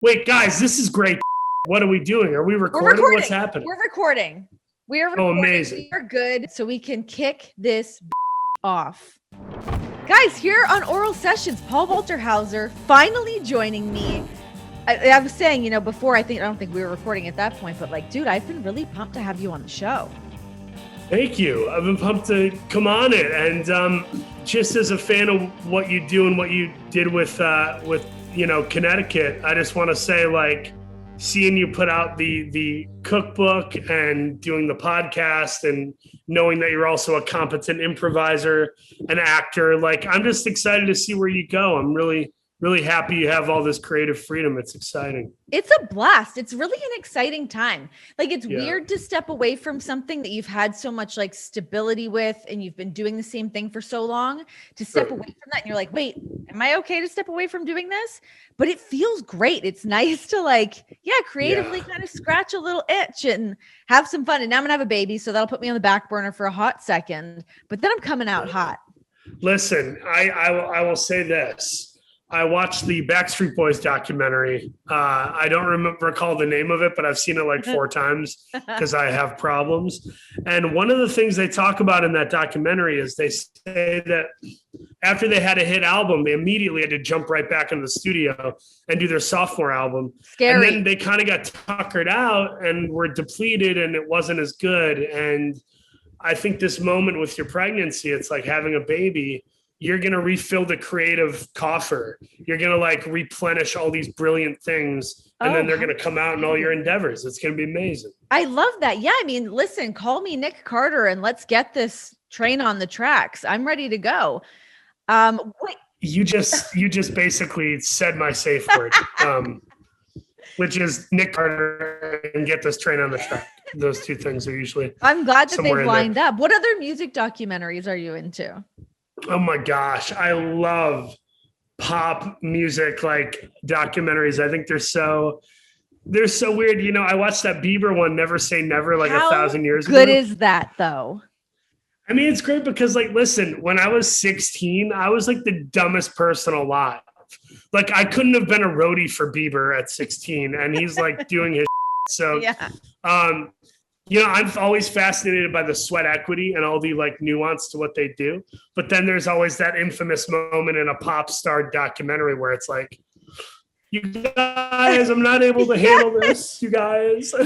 Wait, guys, this is great. What are we doing? Are we recording? What's happening? We're recording. Oh, amazing. We are good. So we can kick this off. Guys, here on Oral Sessions, Paul Walter Hauser finally joining me. I was saying, before, I don't think we were recording at that point, but dude, I've been really pumped to have you on the show. Thank you. I've been pumped to come on it. And just as a fan of what you do and what you did with Connecticut, I just want to say, seeing you put out the cookbook and doing the podcast and knowing that you're also a competent improviser and actor, I'm just excited to see where you go. I'm really happy you have all this creative freedom. It's exciting. It's a blast. It's really an exciting time. It's weird to step away from something that you've had so much stability with, and you've been doing the same thing for so long, to step away from that. And you're like, wait, am I okay to step away from doing this? But it feels great. It's nice to creatively kind of scratch a little itch and have some fun. And now I'm gonna have a baby, so that'll put me on the back burner for a hot second, but then I'm coming out hot. Listen, I will say this. I watched the Backstreet Boys documentary. I don't recall the name of it, but I've seen it 4 times because I have problems. And one of the things they talk about in that documentary is they say that after they had a hit album, they immediately had to jump right back into the studio and do their sophomore album. Scary. And then they kind of got tuckered out and were depleted, and it wasn't as good. And I think this moment with your pregnancy, it's like having a baby. You're going to refill the creative coffer. You're going to replenish all these brilliant things. And then they're going to come out in all your endeavors. It's going to be amazing. I love that. Yeah. I mean, listen, call me Nick Carter and let's get this train on the tracks. I'm ready to go. Wait. You just basically said my safe word, which is Nick Carter and get this train on the track. Those two things are usually. I'm glad that they've lined up. What other music documentaries are you into? Oh my gosh, I love pop music documentaries. I think they're so weird. I watched that Bieber one, Never Say Never, 1,000 years ago. How good is that though? I mean, it's great because listen, when I was 16, I was the dumbest person alive. I couldn't have been a roadie for Bieber at 16, and he's doing his so yeah. I'm always fascinated by the sweat equity and all the nuance to what they do. But then there's always that infamous moment in a pop star documentary where it's you guys, I'm not able to handle this, you guys. I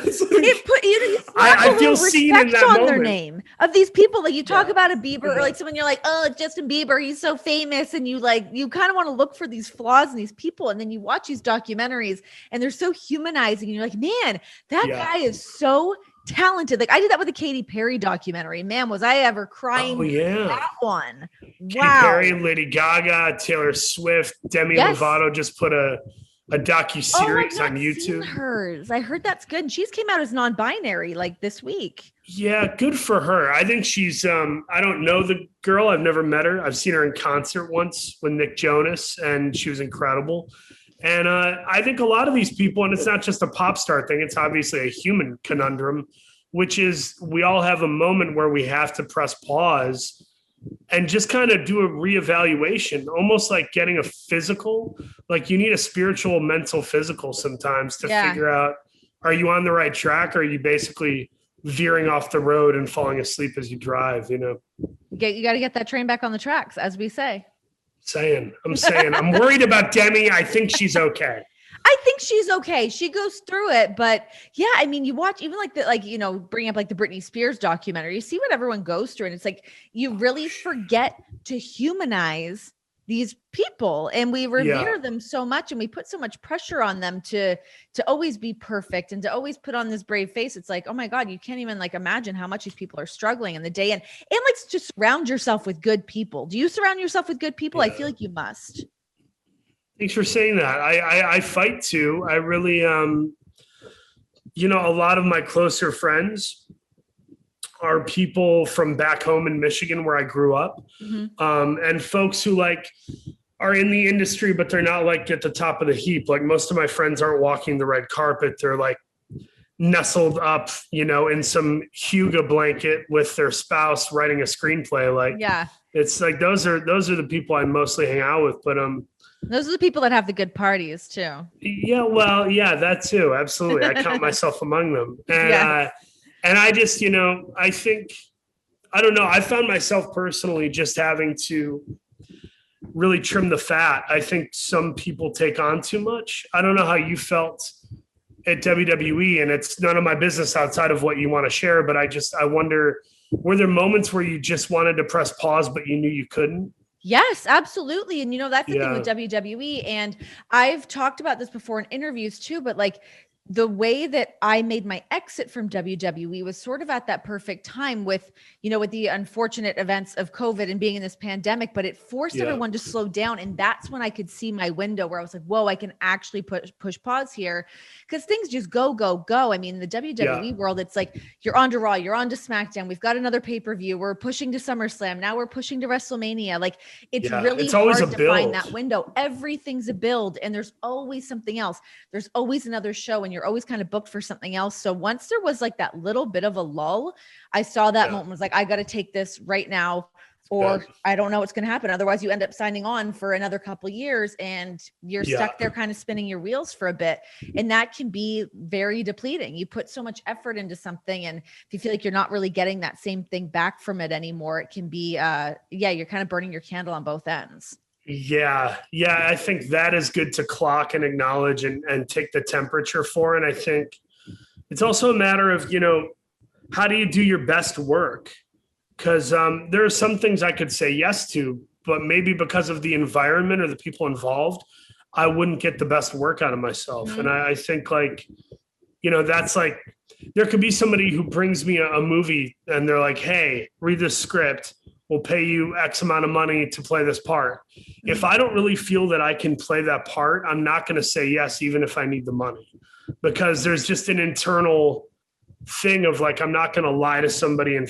feel seen in that moment. Their name of these people, you talk about a Bieber or someone, you're oh, Justin Bieber, he's so famous, and you kind of want to look for these flaws in these people, and then you watch these documentaries and they're so humanizing, and you're man, that guy is so talented. I did that with the Katy Perry documentary. Man, was I ever crying? Oh yeah, that one. Katy Wow. Perry, Lady Gaga, Taylor Swift, Demi Lovato just put a docu-series on YouTube. Hers. I heard that's good. And she's came out as non-binary this week. Yeah, good for her. I think she's I don't know the girl. I've never met her. I've seen her in concert once with Nick Jonas, and she was incredible. And I think a lot of these people, and it's not just a pop star thing, it's obviously a human conundrum, which is we all have a moment where we have to press pause and just kind of do a reevaluation, almost like getting a physical. You need a spiritual, mental, physical sometimes to figure out, are you on the right track? Or are you basically veering off the road and falling asleep as you drive, You got to get that train back on the tracks, as we say. I'm saying, I'm worried about Demi. I think she's okay. I think she's okay. She goes through it, but yeah, I mean, you watch even bring up the Britney Spears documentary, you see what everyone goes through. And it's you really forget to humanize these people, and we revere them so much, and we put so much pressure on them to always be perfect and to always put on this brave face. It's oh my God, you can't even imagine how much these people are struggling in the day. And just surround yourself with good people. Do you surround yourself with good people? Yeah. I feel like you must. Thanks for saying that. I fight too. I really, a lot of my closer friends are people from back home in Michigan where I grew up. Mm-hmm. And folks who are in the industry, but they're not at the top of the heap. Most of my friends aren't walking the red carpet. They're nestled up, in some Huga blanket with their spouse writing a screenplay. It's those are the people I mostly hang out with. But Those are the people that have the good parties too. Yeah, well, yeah, that too. Absolutely. I count myself among them. And Yeah. and I just, I think, I don't know, I found myself personally just having to really trim the fat. I think some people take on too much. I don't know how you felt at WWE, and it's none of my business outside of what you want to share, but I wonder, were there moments where you just wanted to press pause, but you knew you couldn't? Yes, absolutely. And that's the thing Yeah. with WWE. And I've talked about this before in interviews too, but like the way that I made my exit from WWE was sort of at that perfect time with, with the unfortunate events of COVID and being in this pandemic, but it forced everyone to slow down. And that's when I could see my window where I was like, whoa, I can actually push pause here, because things just go. I mean, in the WWE world, it's like you're on to Raw, you're on to SmackDown. We've got another pay-per-view. We're pushing to SummerSlam. Now we're pushing to WrestleMania. Like it's really always hard a to build. find that window. Everything's a build, and there's always something else. There's always another show, and you're always kind of booked for something else. So once there was like that little bit of a lull, I saw that moment, was like, I got to take this right now, or I don't know what's going to happen. Otherwise you end up signing on for another couple of years and you're stuck there kind of spinning your wheels for a bit. And that can be very depleting. You put so much effort into something, and if you feel like you're not really getting that same thing back from it anymore, it can be, you're kind of burning your candle on both ends. Yeah. I think that is good to clock and acknowledge and take the temperature for. And I think it's also a matter of, how do you do your best work? Because there are some things I could say yes to, but maybe because of the environment or the people involved, I wouldn't get the best work out of myself. Mm-hmm. And I think that's like, there could be somebody who brings me a movie and they're like, hey, read this script. We'll pay you X amount of money to play this part. Mm-hmm. If I don't really feel that I can play that part, I'm not going to say yes, even if I need the money, because there's just an internal thing of like, I'm not going to lie to somebody and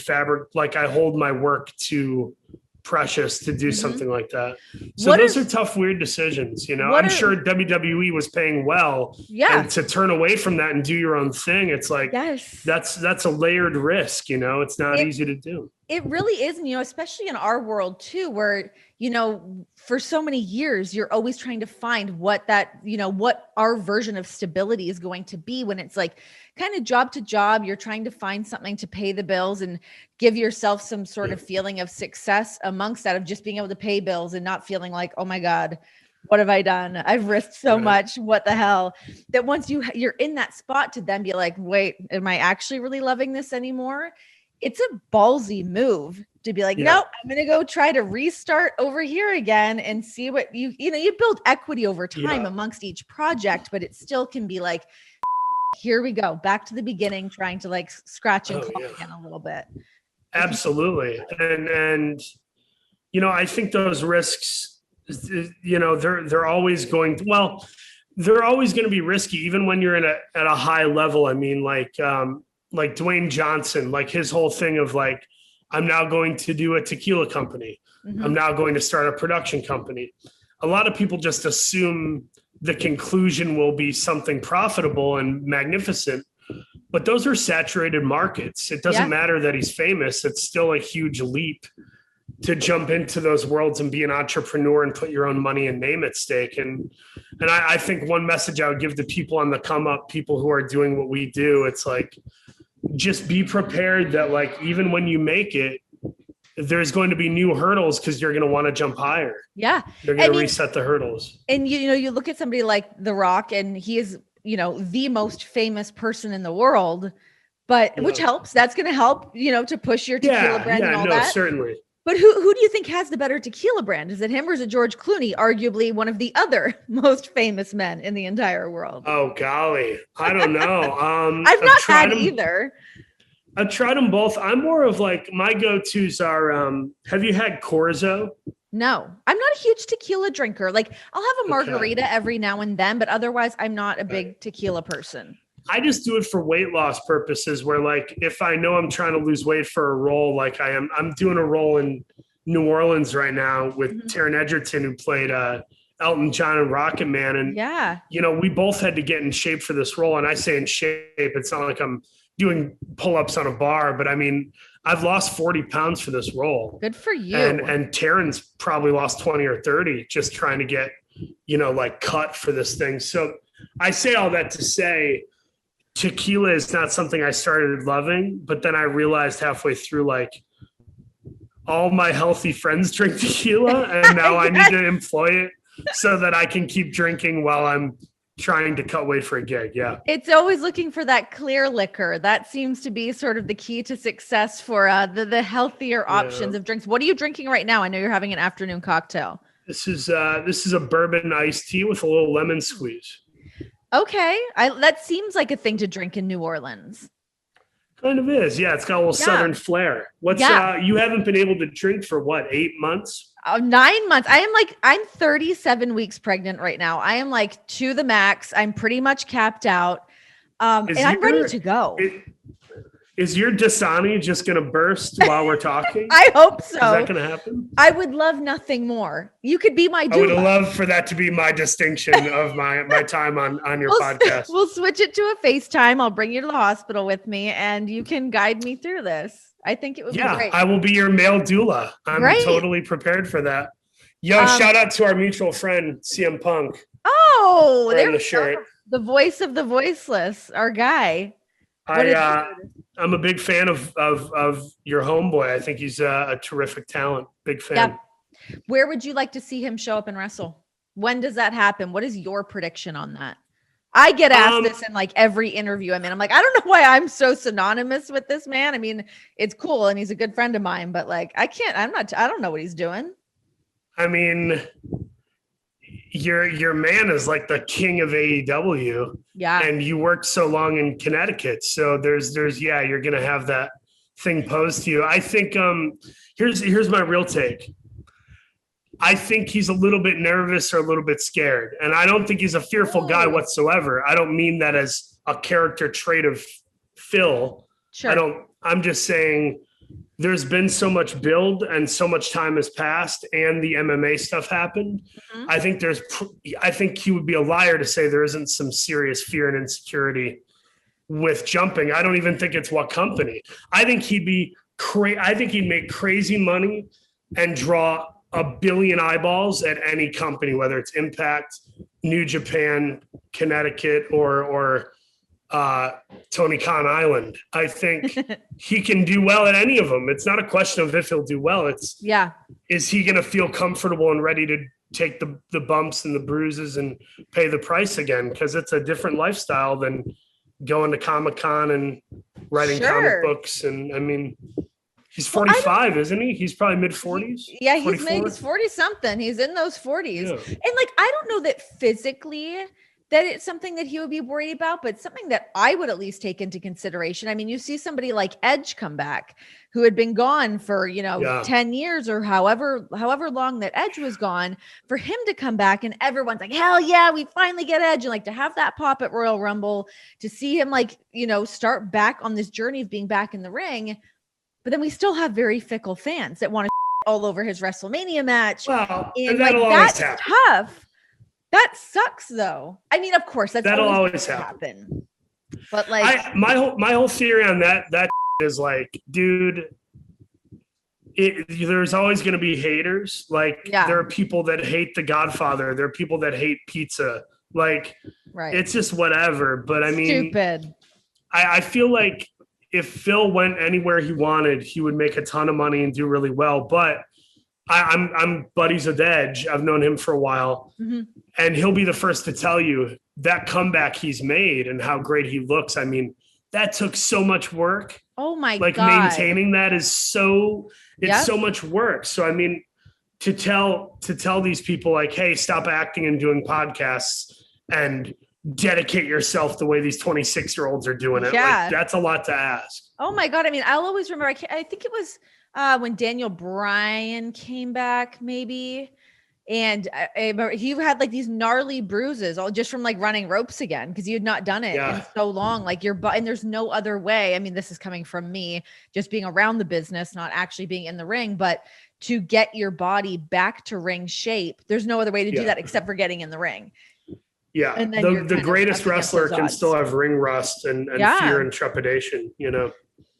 like I hold my work too precious to do something like that. So those are tough, weird decisions. I'm sure WWE was paying well. Yeah. And to turn away from that and do your own thing, it's like, that's a layered risk. It's not easy to do. It really is. And, especially in our world too, where, for so many years, you're always trying to find what that, what our version of stability is going to be, when it's like kind of job to job, you're trying to find something to pay the bills and give yourself some sort of feeling of success amongst that, of just being able to pay bills and not feeling like, oh my God, what have I done? I've risked so much. What the hell? That once you're in that spot, to then be like, wait, am I actually really loving this anymore? It's a ballsy move to be like, nope, I'm going to go try to restart over here again and see what you build equity over time amongst each project, but it still can be like, here we go back to the beginning, trying to like scratch and claw again a little bit. Absolutely. And, I think those risks, they're always going to, they're always going to be risky, even when you're at a high level. I mean, like Dwayne Johnson, like his whole thing of like, I'm now going to do a tequila company. Mm-hmm. I'm now going to start a production company. A lot of people just assume the conclusion will be something profitable and magnificent, but those are saturated markets. It doesn't matter that he's famous. It's still a huge leap to jump into those worlds and be an entrepreneur and put your own money and name at stake. And I think one message I would give to people on the come up, people who are doing what we do, it's like, just be prepared that like, even when you make it, there's going to be new hurdles, because you're going to want to jump higher. Yeah. They're going to reset the hurdles. And, you look at somebody like The Rock, and he is, the most famous person in the world, but which helps. That's going to help, to push your tequila brand and all that. Certainly. But who do you think has the better tequila brand? Is it him, or is it George Clooney, arguably one of the other most famous men in the entire world? Oh, golly. I don't know. I've not had either. I've tried them both. I'm more of like, my go-tos are, have you had Corzo? No, I'm not a huge tequila drinker. Like, I'll have a margarita every now and then, but otherwise I'm not a big tequila person. I just do it for weight loss purposes, where like, if I know I'm trying to lose weight for a role, like I'm doing a role in New Orleans right now with Taron Egerton, who played Elton John and Rocket Man. And, we both had to get in shape for this role. And I say in shape, it's not like I'm doing pull-ups on a bar, but I mean, I've lost 40 pounds for this role. Good for you. And Taron's probably lost 20 or 30 just trying to get like cut for this thing. So I say all that to say tequila is not something I started loving, but then I realized halfway through, like, all my healthy friends drink tequila, and now I need to employ it so that I can keep drinking while I'm trying to cut weight for a gig. Yeah. It's always looking for that clear liquor. That seems to be sort of the key to success for the healthier options of drinks. What are you drinking right now? I know you're having an afternoon cocktail. This is a bourbon iced tea with a little lemon squeeze. Okay. That seems like a thing to drink in New Orleans. Kind of is. Yeah. It's got a little Southern flair. You haven't been able to drink for what, 8 months? 9 months. I'm 37 weeks pregnant right now. I am like to the max. I'm pretty much capped out. And I'm ready to go. Is your Dasani just going to burst while we're talking? I hope so. Is that going to happen? I would love nothing more. You could be my doula. I would love for that to be my distinction of my time on your podcast. We'll switch it to a FaceTime. I'll bring you to the hospital with me and you can guide me through this. I think it would be great. I will be your male doula. I'm totally prepared for that. Yo, shout out to our mutual friend, CM Punk. Oh, there's the shirt. The voice of the voiceless, our guy. I'm a big fan of your homeboy. I think he's a terrific talent. Big fan. Yeah. Where would you like to see him show up and wrestle? When does that happen? What is your prediction on that? I get asked this in like every interview I'm in. I'm like, I don't know why I'm so synonymous with this man. I mean, it's cool and he's a good friend of mine, but like, I don't know what he's doing. I mean, your man is like the king of AEW. Yeah. And you worked so long in Connecticut. So there's you're going to have that thing posed to you. I think here's my real take. I think he's a little bit nervous or a little bit scared. And I don't think he's a fearful guy whatsoever. I don't mean that as a character trait of Phil. Sure. I'm just saying there's been so much build and so much time has passed and the MMA stuff happened. Mm-hmm. I think he would be a liar to say there isn't some serious fear and insecurity with jumping. I don't even think it's what company. I think he'd be I think he'd make crazy money and draw 1 billion eyeballs at any company, whether it's Impact, New Japan, Connecticut, or Tony Khan Island. I think he can do well at any of them. It's not a question of if he'll do well. Is he going to feel comfortable and ready to take the bumps and the bruises and pay the price again? Because it's a different lifestyle than going to Comic-Con and writing comic books. And I mean, he's 45, isn't he? He's probably mid-40s. Yeah, he's 40 something. He's in those 40s. Yeah. And like, I don't know that physically that it's something that he would be worried about, but something that I would at least take into consideration. I mean, you see somebody like Edge come back who had been gone for, 10 years or however long that Edge was gone, for him to come back and everyone's like, hell yeah, we finally get Edge. And like to have that pop at Royal Rumble, to see him like, start back on this journey of being back in the ring. But then we still have very fickle fans that want to all over his WrestleMania match. Well, and like, that's tough. That sucks that'll though. I mean, of course, that'll always happen. But like my whole theory on that is like, dude, there's always going to be haters. Like there are people that hate The Godfather. There are people that hate pizza. Like, it's just whatever. But I mean, stupid. I feel like if Phil went anywhere he wanted, he would make a ton of money and do really well. But I'm buddies with Edge. I've known him for a while, and he'll be the first to tell you that comeback he's made and how great he looks. I mean, that took so much work. Oh my God. Maintaining that is so much work. So, I mean, to tell these people like, hey, stop acting and doing podcasts and dedicate yourself the way these 26-year-olds are doing it. Yeah. Like, that's a lot to ask. Oh my God. I mean, I'll always remember, I think it was when Daniel Bryan came back maybe. And I remember he had like these gnarly bruises all just from like running ropes again, because you had not done it in so long. Like and there's no other way. I mean, this is coming from me just being around the business, not actually being in the ring, but to get your body back to ring shape, there's no other way to do that except for getting in the ring. Yeah. And then the greatest wrestler can still have ring rust and fear and trepidation,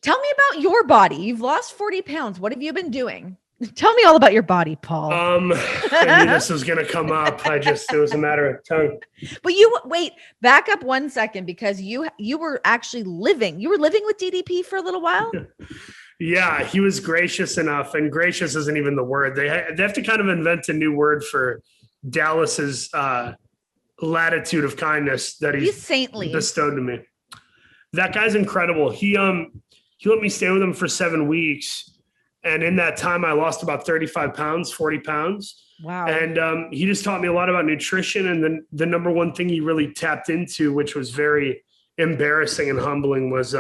Tell me about your body. You've lost 40 pounds. What have you been doing? Tell me all about your body, Paul. I knew this was going to come up. It was a matter of tongue. But wait, back up 1 second, because you were actually living with DDP for a little while. Yeah, he was gracious enough, and gracious isn't even the word. They have to kind of invent a new word for Dallas's latitude of kindness that he's saintly bestowed to me. That guy's incredible. He let me stay with him for 7 weeks. And in that time, I lost about 35 pounds, 40 pounds. Wow. And he just taught me a lot about nutrition. And then the number one thing he really tapped into, which was very embarrassing and humbling, was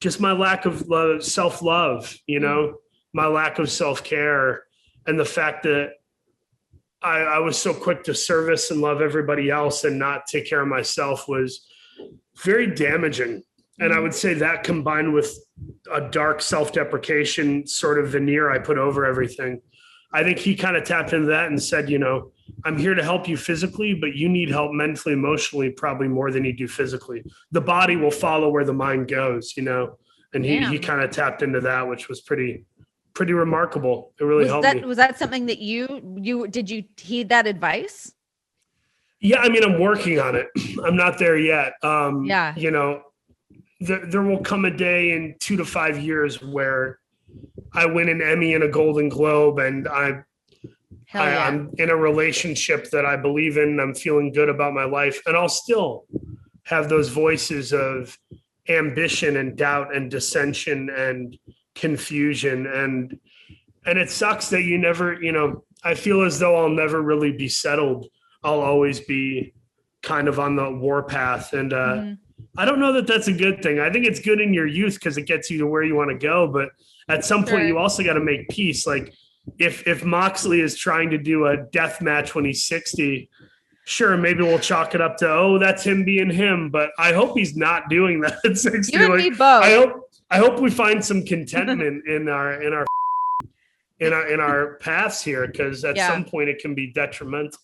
just my lack of self-love, my lack of self-care, and the fact that I was so quick to service and love everybody else and not take care of myself was very damaging. And I would say that, combined with a dark self-deprecation sort of veneer I put over everything, I think he kind of tapped into that and said, I'm here to help you physically, but you need help mentally, emotionally, probably more than you do physically. The body will follow where the mind goes, and he kind of tapped into that, which was pretty remarkable. It really helped me. Was that something that did you heed that advice? Yeah. I mean, I'm working on it. I'm not there yet. There will come a day in 2 to 5 years where I win an Emmy and a Golden Globe, and I'm in a relationship that I believe in. I'm feeling good about my life, and I'll still have those voices of ambition and doubt and dissension and confusion. And it sucks that you never, I feel as though I'll never really be settled. I'll always be kind of on the war path. And, I don't know that that's a good thing. I think it's good in your youth because it gets you to where you want to go. But at some point, you also got to make peace. Like if Moxley is trying to do a death match when he's 60, sure, maybe we'll chalk it up to, that's him being him. But I hope he's not doing that at 60. You and me both. I hope we find some contentment in our paths here, because at some point it can be detrimental.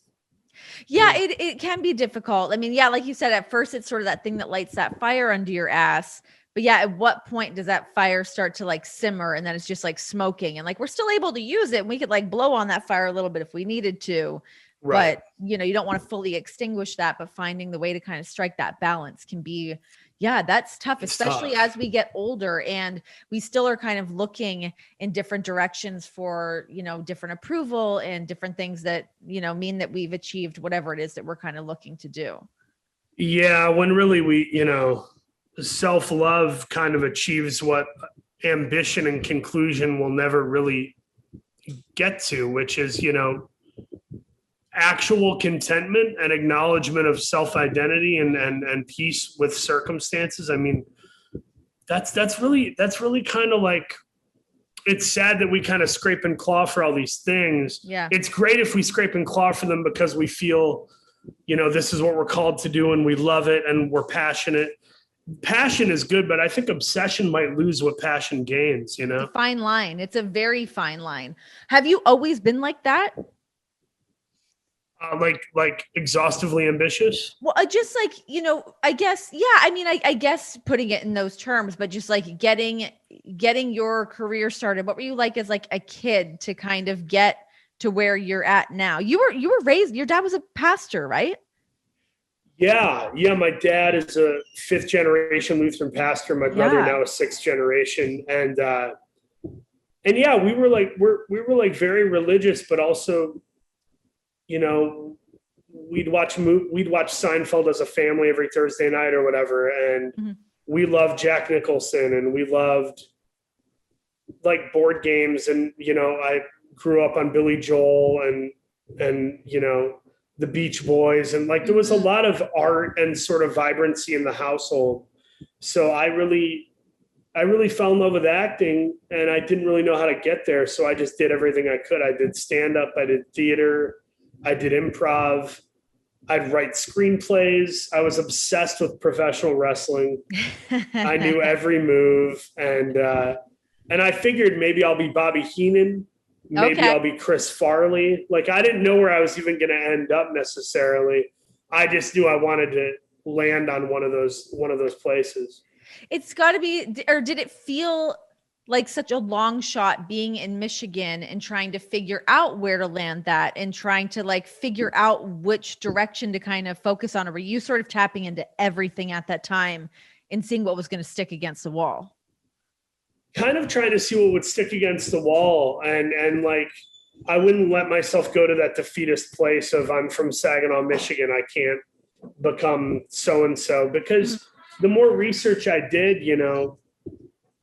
Yeah, it can be difficult. I mean, like you said, at first it's sort of that thing that lights that fire under your ass. But yeah, at what point does that fire start to like simmer, and then it's just like smoking, and like we're still able to use it, and we could like blow on that fire a little bit if we needed to. Right. But you don't want to fully extinguish that, but finding the way to kind of strike that balance can be, that's tough, especially as we get older and we still are kind of looking in different directions for, different approval and different things that, mean that we've achieved whatever it is that we're kind of looking to do. Yeah. When really we, self-love kind of achieves what ambition and conclusion will never really get to, which is, actual contentment and acknowledgement of self-identity and peace with circumstances. I mean, that's really kind of like, it's sad that we kind of scrape and claw for all these things. Yeah. It's great if we scrape and claw for them because we feel, this is what we're called to do and we love it and we're passionate. Passion is good, but I think obsession might lose what passion gains, It's a fine line. It's a very fine line. Have you always been like that? Like exhaustively ambitious? Well, just like, I guess, I mean, I guess putting it in those terms, but just like getting your career started. What were you like as like a kid to kind of get to where you're at now? You were raised, your dad was a pastor, right? Yeah. My dad is a 5th generation Lutheran pastor. My brother now is 6th generation. And yeah, we were like very religious, but also, we'd watch Seinfeld as a family every Thursday night or whatever. And we loved Jack Nicholson and we loved like board games. And, I grew up on Billy Joel and, the Beach Boys. And like, there was a lot of art and sort of vibrancy in the household. So I really fell in love with acting and I didn't really know how to get there. So I just did everything I could. I did stand-up, I did theater, I did improv. I'd write screenplays. I was obsessed with professional wrestling. I knew every move. And I figured maybe I'll be Bobby Heenan. Maybe I'll be Chris Farley. Like, I didn't know where I was even going to end up necessarily. I just knew I wanted to land on one of those places. It's got to be, or did it feel like such a long shot being in Michigan and trying to figure out where to land that and trying to like figure out which direction to kind of focus on? Or were you sort of tapping into everything at that time and seeing what was going to stick against the wall? Kind of trying to see what would stick against the wall. And like, I wouldn't let myself go to that defeatist place of I'm from Saginaw, Michigan. I can't become so-and-so, because the more research I did, you know,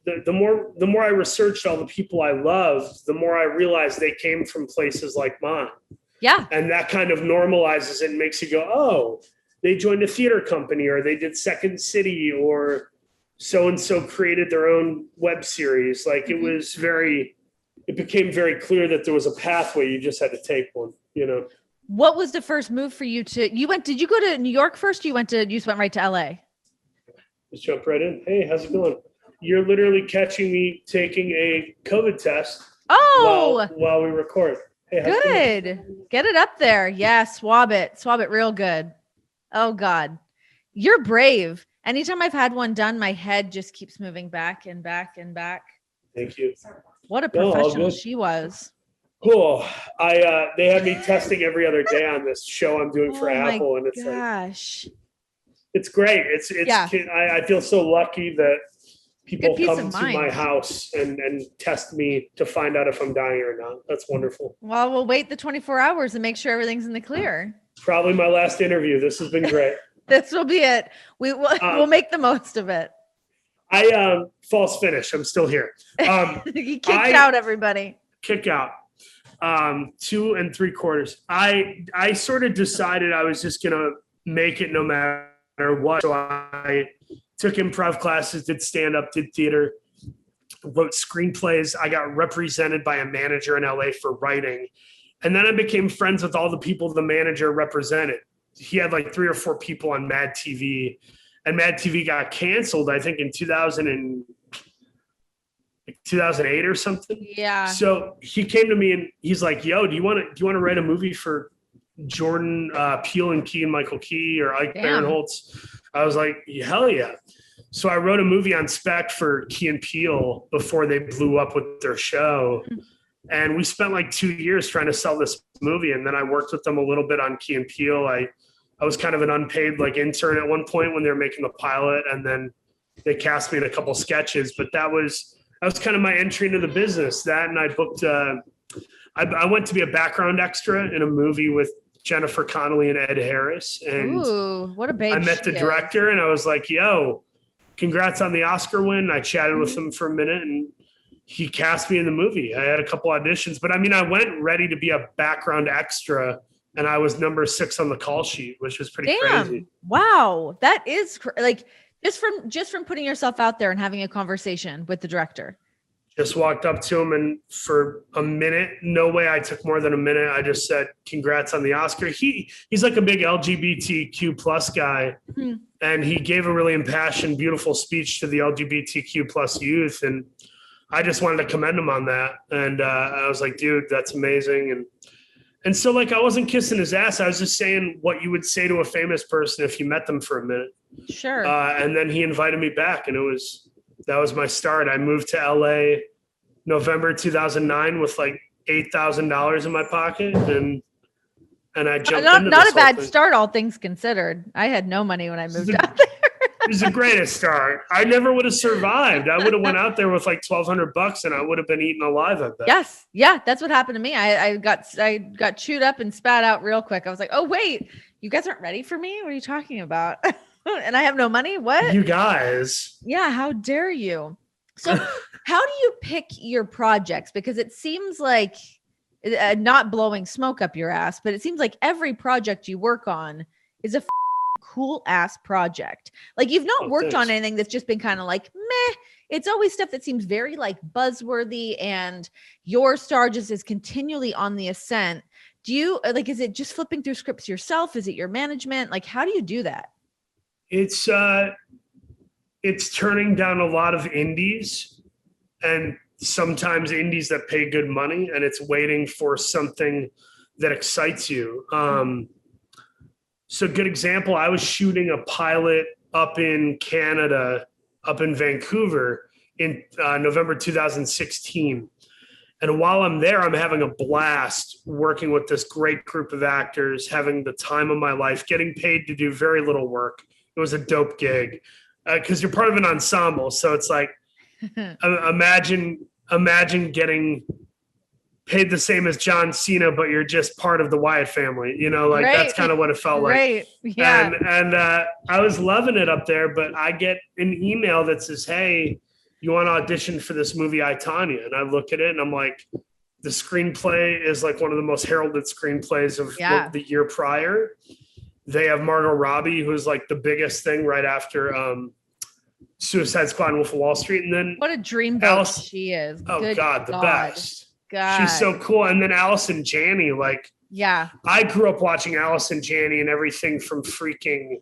the more I researched all the people I loved, the more I realized they came from places like mine. Yeah. And that kind of normalizes it and makes you go, oh, they joined a theater company, or they did Second City, or so-and-so created their own web series. Like it became very clear that there was a pathway. You just had to take one, you know? What was the first move for you did you go to New York first? Or you just went right to LA? Just jump right in. Hey, how's it going? You're literally catching me taking a COVID test. Oh, while we record. Hey, good. Get it up there. Yeah. Swab it real good. Oh God, you're brave. Anytime I've had one done, my head just keeps moving back and back and back. Thank you. What a professional she was. Cool. They had me testing every other day on this show I'm doing for Apple, and it's gosh, it's great. It's yeah. I feel so lucky that people come to my house and test me to find out if I'm dying or not. That's wonderful. Well, we'll wait the 24 hours and make sure everything's in the clear. Probably my last interview. This has been great. This will be it. We'll make the most of it. False finish. I'm still here. You kicked out, everybody. Kick out. 2 3/4. I sort of decided I was just gonna make it no matter what. So I took improv classes, did stand up, did theater, wrote screenplays. I got represented by a manager in LA for writing, and then I became friends with all the people the manager represented. He had like 3 or 4 people on Mad TV, and Mad TV got canceled, I think in 2008 or something. Yeah. So he came to me and he's like, "Yo, do you want to write a movie for Jordan Peele and Keegan-Michael Key or Ike Barinholtz?" I was like, "Hell yeah!" So I wrote a movie on spec for Key and Peele before they blew up with their show. And we spent like 2 years trying to sell this movie. And then I worked with them a little bit on Key and Peele. I was kind of an unpaid like intern at one point when they were making the pilot. And then they cast me in a couple sketches. But that was kind of my entry into the business. That, and I booked, I went to be a background extra in a movie with Jennifer Connelly and Ed Harris. And ooh, what a babe. I met the director and I was like, "Yo, congrats on the Oscar win." I chatted with him for a minute and he cast me in the movie. I had a couple auditions, but I mean, I went ready to be a background extra and I was number 6 on the call sheet, which was pretty crazy. Wow. That is like just from putting yourself out there and having a conversation with the director. Just walked up to him and for a minute, no way I took more than a minute. I just said, "Congrats on the Oscar." He's like a big LGBTQ plus guy. Mm-hmm. And he gave a really impassioned, beautiful speech to the LGBTQ plus youth. And I just wanted to commend him on that. And I was like, "Dude, that's amazing." And so like, I wasn't kissing his ass. I was just saying what you would say to a famous person if you met them for a minute. Sure. And then he invited me back, and that was my start. I moved to LA November 2009 with like $8,000 in my pocket, and I jumped into not this a bad thing. Start, all things considered. I had no money when I moved out there. It was the greatest start. I never would have survived. I would have went out there with like $1,200 and I would have been eaten alive, I bet. Yes. Yeah. That's what happened to me. I got chewed up and spat out real quick. I was like, "Oh, wait, you guys aren't ready for me? What are you talking about?" And I have no money. What? You guys. Yeah. How dare you? So how do you pick your projects? Because it seems like not blowing smoke up your ass, but it seems like every project you work on is a cool ass project. Like you've not worked on anything that's just been kind of like meh. It's always stuff that seems very like buzzworthy, and your star just is continually on the ascent. Do you like, is it just flipping through scripts yourself? Is it your management? Like, how do you do that? It's turning down a lot of indies, and sometimes indies that pay good money, and it's waiting for something that excites you. So good example, I was shooting a pilot up in Canada, up in Vancouver, in November 2016. And while I'm there, I'm having a blast working with this great group of actors, having the time of my life, getting paid to do very little work. It was a dope gig because you're part of an ensemble. So it's like, imagine getting paid the same as John Cena, but you're just part of the Wyatt family. You know, like that's kind of what it felt like. Right. Yeah. And I was loving it up there, but I get an email that says, "Hey, you want to audition for this movie, I, Tonya?" And I look at it and I'm like, the screenplay is like one of the most heralded screenplays of the year prior. They have Margot Robbie, who's like the biggest thing right after Suicide Squad and Wolf of Wall Street. And then what a dreamboat she is. Oh, Good God, the best. God. She's so cool. And then Allison Janney, like, yeah, I grew up watching Allison Janney and everything from freaking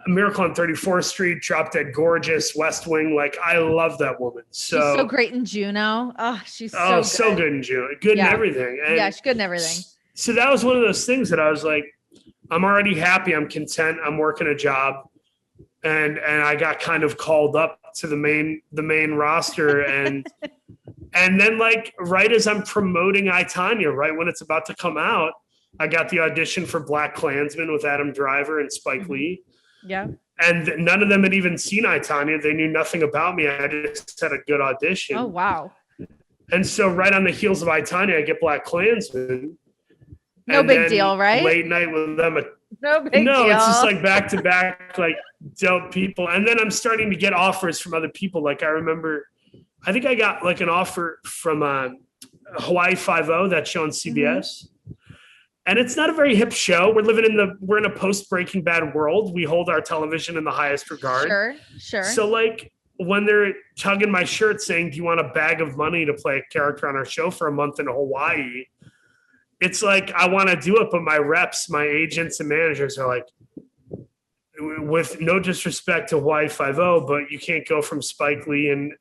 A Miracle on 34th Street, Drop Dead Gorgeous, West Wing. Like, I love that woman. So she's so great in Juno. Oh, she's so good in Juno. Good in everything. And she's good in everything. So that was one of those things that I was like, I'm already happy. I'm content. I'm working a job. And I got kind of called up to the main roster. And and then, like, right as I'm promoting I, Tonya, right when it's about to come out, I got the audition for Black Klansman with Adam Driver and Spike Lee. Yeah. And none of them had even seen I, Tonya. They knew nothing about me. I just had a good audition. Oh, wow. And so right on the heels of I, Tonya, I get Black Klansman. No big deal, right? Late night with them. No big deal. No, it's just like back to back, like dope people. And then I'm starting to get offers from other people. Like I remember, I think I got like an offer from Hawaii Five-0, that show on CBS. And it's not a very hip show. We're in a post Breaking Bad world. We hold our television in the highest regard. Sure. So like when they're tugging my shirt saying, "Do you want a bag of money to play a character on our show for a month in Hawaii?" It's like, I want to do it, but my reps, my agents and managers are like, with no disrespect to Hawaii Five-0, but you can't go from Spike Lee and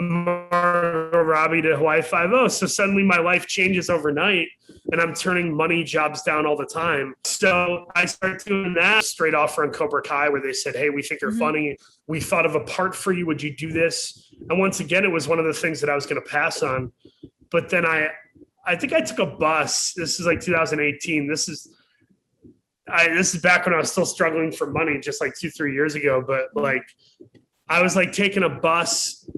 Margot Robbie to Hawaii Five-0. So suddenly my life changes overnight and I'm turning money jobs down all the time. So I started doing that. Straight offer on Cobra Kai where they said, "Hey, we think you're funny. We thought of a part for you. Would you do this?" And once again, it was one of the things that I was going to pass on. But then I think I took a bus. This is like 2018. This is back when I was still struggling for money, just like 2-3 years ago. But like, I was like taking a bus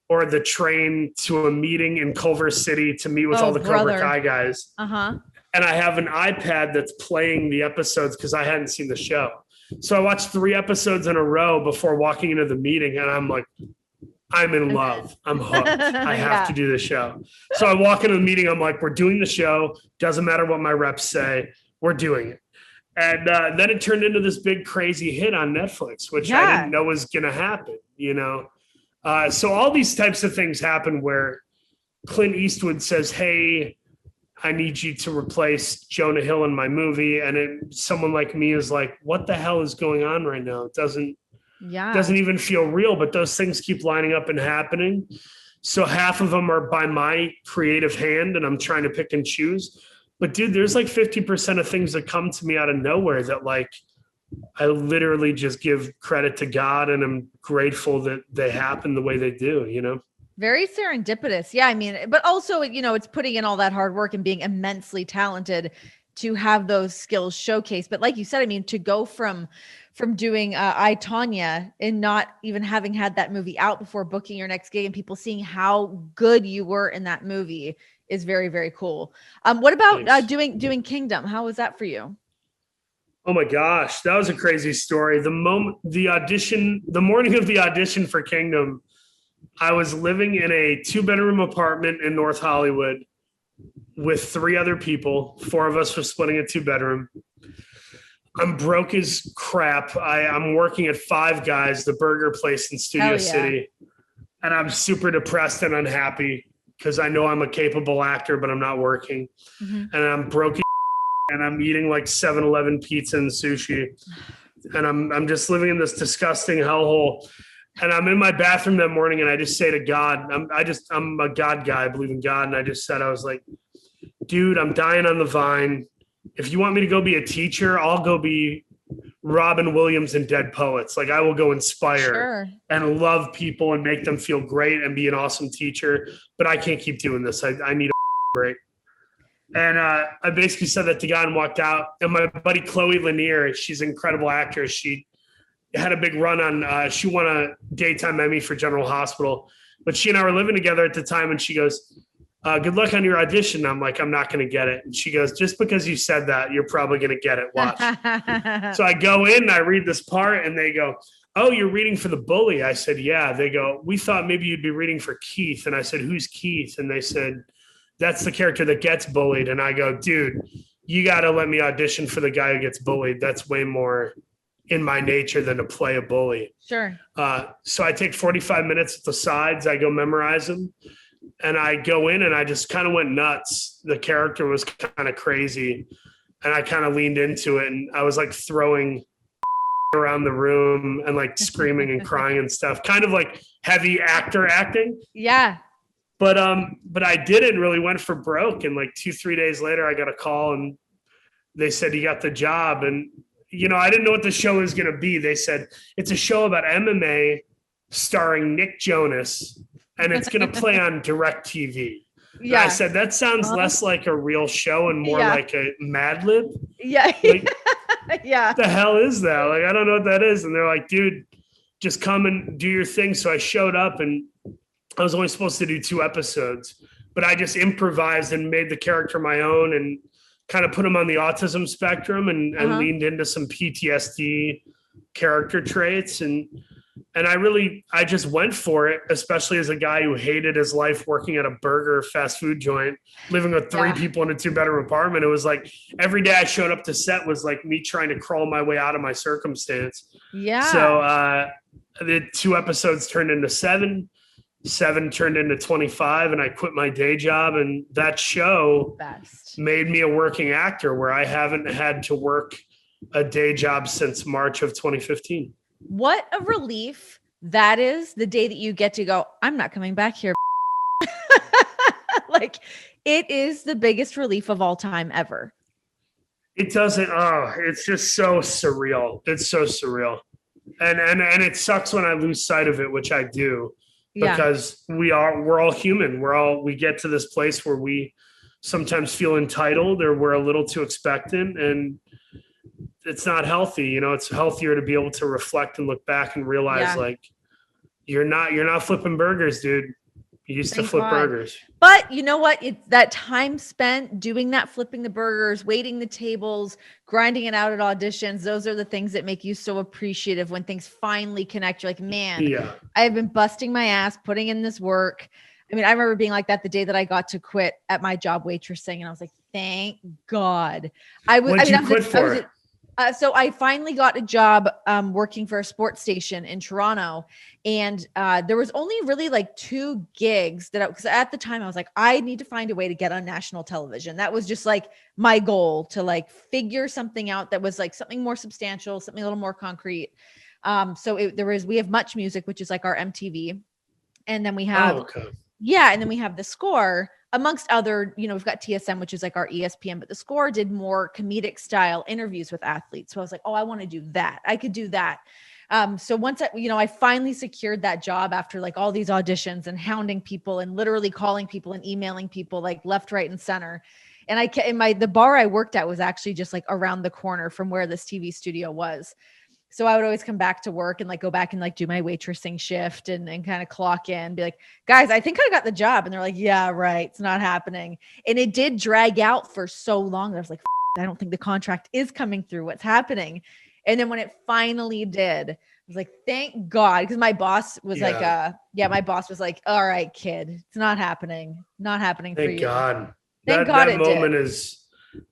or the train to a meeting in Culver City to meet with all the Cobra Kai guys. And I have an iPad that's playing the episodes because I hadn't seen the show. So I watched 3 episodes in a row before walking into the meeting, and I'm like, I'm in love. I'm hooked. I have to do the show. So I walk into the meeting. I'm like, we're doing the show. Doesn't matter what my reps say. We're doing it. And then it turned into this big crazy hit on Netflix, which I didn't know was going to happen, you know? So all these types of things happen where Clint Eastwood says, "Hey, I need you to replace Jonah Hill in my movie." And someone like me is like, what the hell is going on right now? It doesn't even feel real, but those things keep lining up and happening. So half of them are by my creative hand and I'm trying to pick and choose. But dude, there's like 50% of things that come to me out of nowhere that like, I literally just give credit to God and I'm grateful that they happen the way they do, you know? Very serendipitous. Yeah. I mean, but also, you know, it's putting in all that hard work and being immensely talented to have those skills showcased. But like you said, I mean, to go from doing I, Tonya and not even having had that movie out before booking your next gig and people seeing how good you were in that movie is very, very cool. What about doing Kingdom? How was that for you? Oh my gosh, that was a crazy story. The morning of the audition for Kingdom, I was living in a 2-bedroom apartment in North Hollywood with 3 other people. 4 of us were splitting a 2-bedroom. I'm broke as crap. I'm working at Five Guys, the burger place in Studio City. And I'm super depressed and unhappy because I know I'm a capable actor, but I'm not working. And I'm broke and I'm eating like 7-Eleven pizza and sushi. And I'm just living in this disgusting hellhole. And I'm in my bathroom that morning and I just say to God, I'm a God guy. I believe in God. And I just said, I was like, dude, I'm dying on the vine. If you want me to go be a teacher, I'll go be Robin Williams and Dead Poets. Like I will go inspire and love people and make them feel great and be an awesome teacher. But I can't keep doing this. I need a break. And I basically said that to God and walked out. And my buddy Chloe Lanier, she's an incredible actress. She had a big run on, she won a daytime Emmy for General Hospital. But she and I were living together at the time. And she goes, good luck on your audition. I'm like, I'm not going to get it. And she goes, just because you said that, you're probably going to get it. Watch. So I go in and I read this part and they go, oh, you're reading for the bully. I said, yeah. They go, we thought maybe you'd be reading for Keith. And I said, who's Keith? And they said, that's the character that gets bullied. And I go, dude, you got to let me audition for the guy who gets bullied. That's way more in my nature than to play a bully. Sure. So I take 45 minutes at the sides. I go memorize them. And I go in and I just kind of went nuts. The character was kind of crazy. And I kind of leaned into it. And I was like throwing around the room and like screaming and crying and stuff. Kind of like heavy actor acting. Yeah. But I didn't really went for broke. And like 2-3 days later, I got a call and they said, you got the job. And, you know, I didn't know what the show was going to be. They said, it's a show about MMA starring Nick Jonas. And it's going to play on DirecTV. Yeah. I said, that sounds less like a real show and more like a Mad Lib. Yeah. Like, yeah. What the hell is that? Like, I don't know what that is. And they're like, dude, just come and do your thing. So I showed up and I was only supposed to do 2 episodes, but I just improvised and made the character my own and kind of put him on the autism spectrum and leaned into some PTSD character traits. And I just went for it, especially as a guy who hated his life working at a burger fast food joint, living with 3 people in a 2-bedroom apartment. It was like every day I showed up to set was like me trying to crawl my way out of my circumstance. Yeah. So the 2 episodes turned into 7 turned into 25 and I quit my day job. And that show made me a working actor where I haven't had to work a day job since March of 2015. What a relief that is, the day that you get to go, I'm not coming back here. Like, it is the biggest relief of all time ever. It doesn't, it's just so surreal. It's so surreal. And it sucks when I lose sight of it, which I do, because we're all human. We get to this place where we sometimes feel entitled or we're a little too expectant, and it's not healthy. You know, it's healthier to be able to reflect and look back and realize like you're not flipping burgers, dude. You used to flip burgers. But you know what? It's that time spent doing that, flipping the burgers, waiting the tables, grinding it out at auditions. Those are the things that make you so appreciative when things finally connect. You're like, man, I have been busting my ass, putting in this work. I mean, I remember being like that the day that I got to quit at my job waitressing. And I was like, thank God. So I finally got a job working for a sports station in Toronto, and there was only really like 2 gigs because at the time I was like, I need to find a way to get on national television. That was just like my goal, to like figure something out that was like something more substantial, something a little more concrete. We have Much Music, which is like our MTV, and then we have and then we have The Score. Amongst other, you know, we've got TSM, which is like our ESPN, but The Score did more comedic style interviews with athletes. So I was like, oh, I want to do that. I could do that. So once I finally secured that job after like all these auditions and hounding people and literally calling people and emailing people like left, right, and center. And the bar I worked at was actually just like around the corner from where this TV studio was. So I would always come back to work and like go back and like do my waitressing shift and kind of clock in, be like, guys, I think I got the job. And they're like, yeah, right. It's not happening. And it did drag out for so long. I was like, I don't think the contract is coming through. What's happening? And then when it finally did, I was like, thank God. Because my boss was my boss was like, all right, kid, it's not happening. Not happening for you. Thank God. Thank God that it moment did. is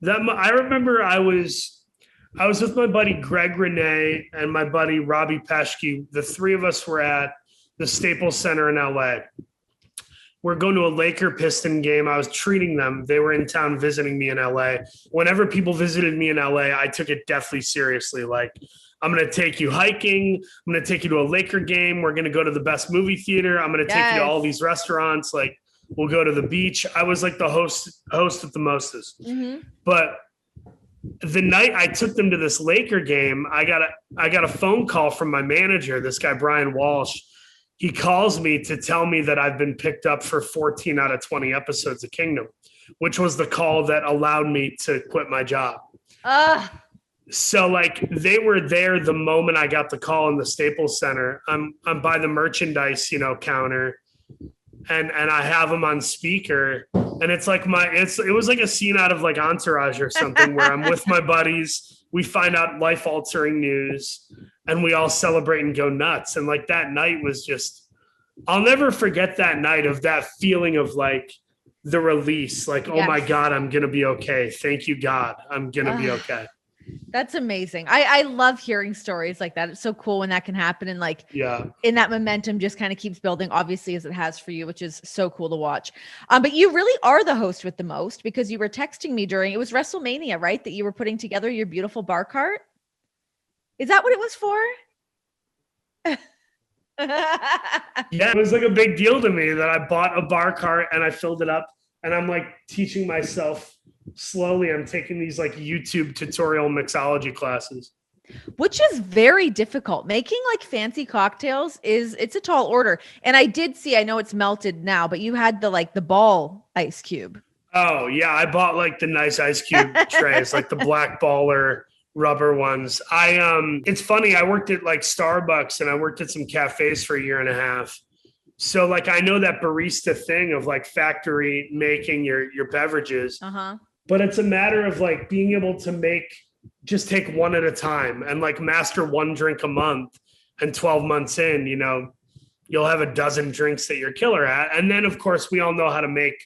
that. I remember I was with my buddy Greg Renee and my buddy Robbie Peschke. The 3 of us were at the Staples Center in LA. We're going to a Laker Piston game. I was treating them. They were in town visiting me in LA. Whenever people visited me in LA, I took it deathly seriously. Like, I'm going to take you hiking. I'm going to take you to a Laker game. We're going to go to the best movie theater. I'm going to take you to all these restaurants. Like, we'll go to the beach. I was like the host at the mostest. Mm-hmm. But the night I took them to this Laker game, I got a phone call from my manager, this guy, Brian Walsh. He calls me to tell me that I've been picked up for 14 out of 20 episodes of Kingdom, which was the call that allowed me to quit my job. So like they were there the moment I got the call in the Staples Center. I'm by the merchandise, counter, and I have them on speaker, and it's like it was like a scene out of like Entourage or something where I'm with my buddies. We find out life-altering news, and we all celebrate and go nuts. And like that night was just, I'll never forget that night of that feeling of like the release, like, oh my God, I'm going to be okay. Thank you, God. I'm going to be okay. That's amazing. I love hearing stories like that. It's so cool when that can happen. And like, in that momentum just kind of keeps building, obviously, as it has for you, which is so cool to watch. But you really are the host with the most, because you were texting me during, it was WrestleMania, right? That you were putting together your beautiful bar cart. Is that what it was for? Yeah, it was like a big deal to me that I bought a bar cart and I filled it up, and I'm like teaching myself slowly. I'm taking these like YouTube tutorial mixology classes, which is very difficult. Making like fancy cocktails it's a tall order. And I did see, I know it's melted now, but you had the ball ice cube. Oh yeah, I bought like the nice ice cube trays, like the black baller rubber ones. It's funny, I worked at like Starbucks and I worked at some cafes for a year and a half. So like I know that barista thing of like factory making your beverages. But it's a matter of like being able to just take one at a time and like master one drink a month, and 12 months in, you'll have a dozen drinks that you're killer at. And then of course we all know how to make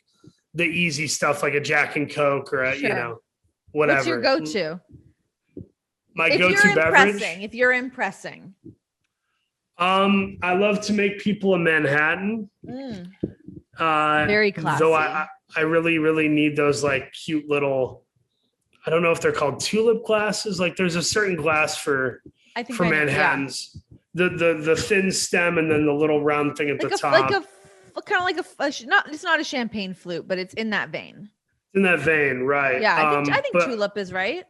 the easy stuff like a Jack and Coke or whatever. What's your go-to? My go-to beverage? If you're impressing. I love to make people a Manhattan. Very classy. Though I really, really need those like cute little, I don't know if they're called tulip glasses. Like there's a certain glass for Manhattans. The thin stem and then the little round thing at the top. It's not a champagne flute, but it's in that vein. In that vein, right? Yeah, I think tulip is right.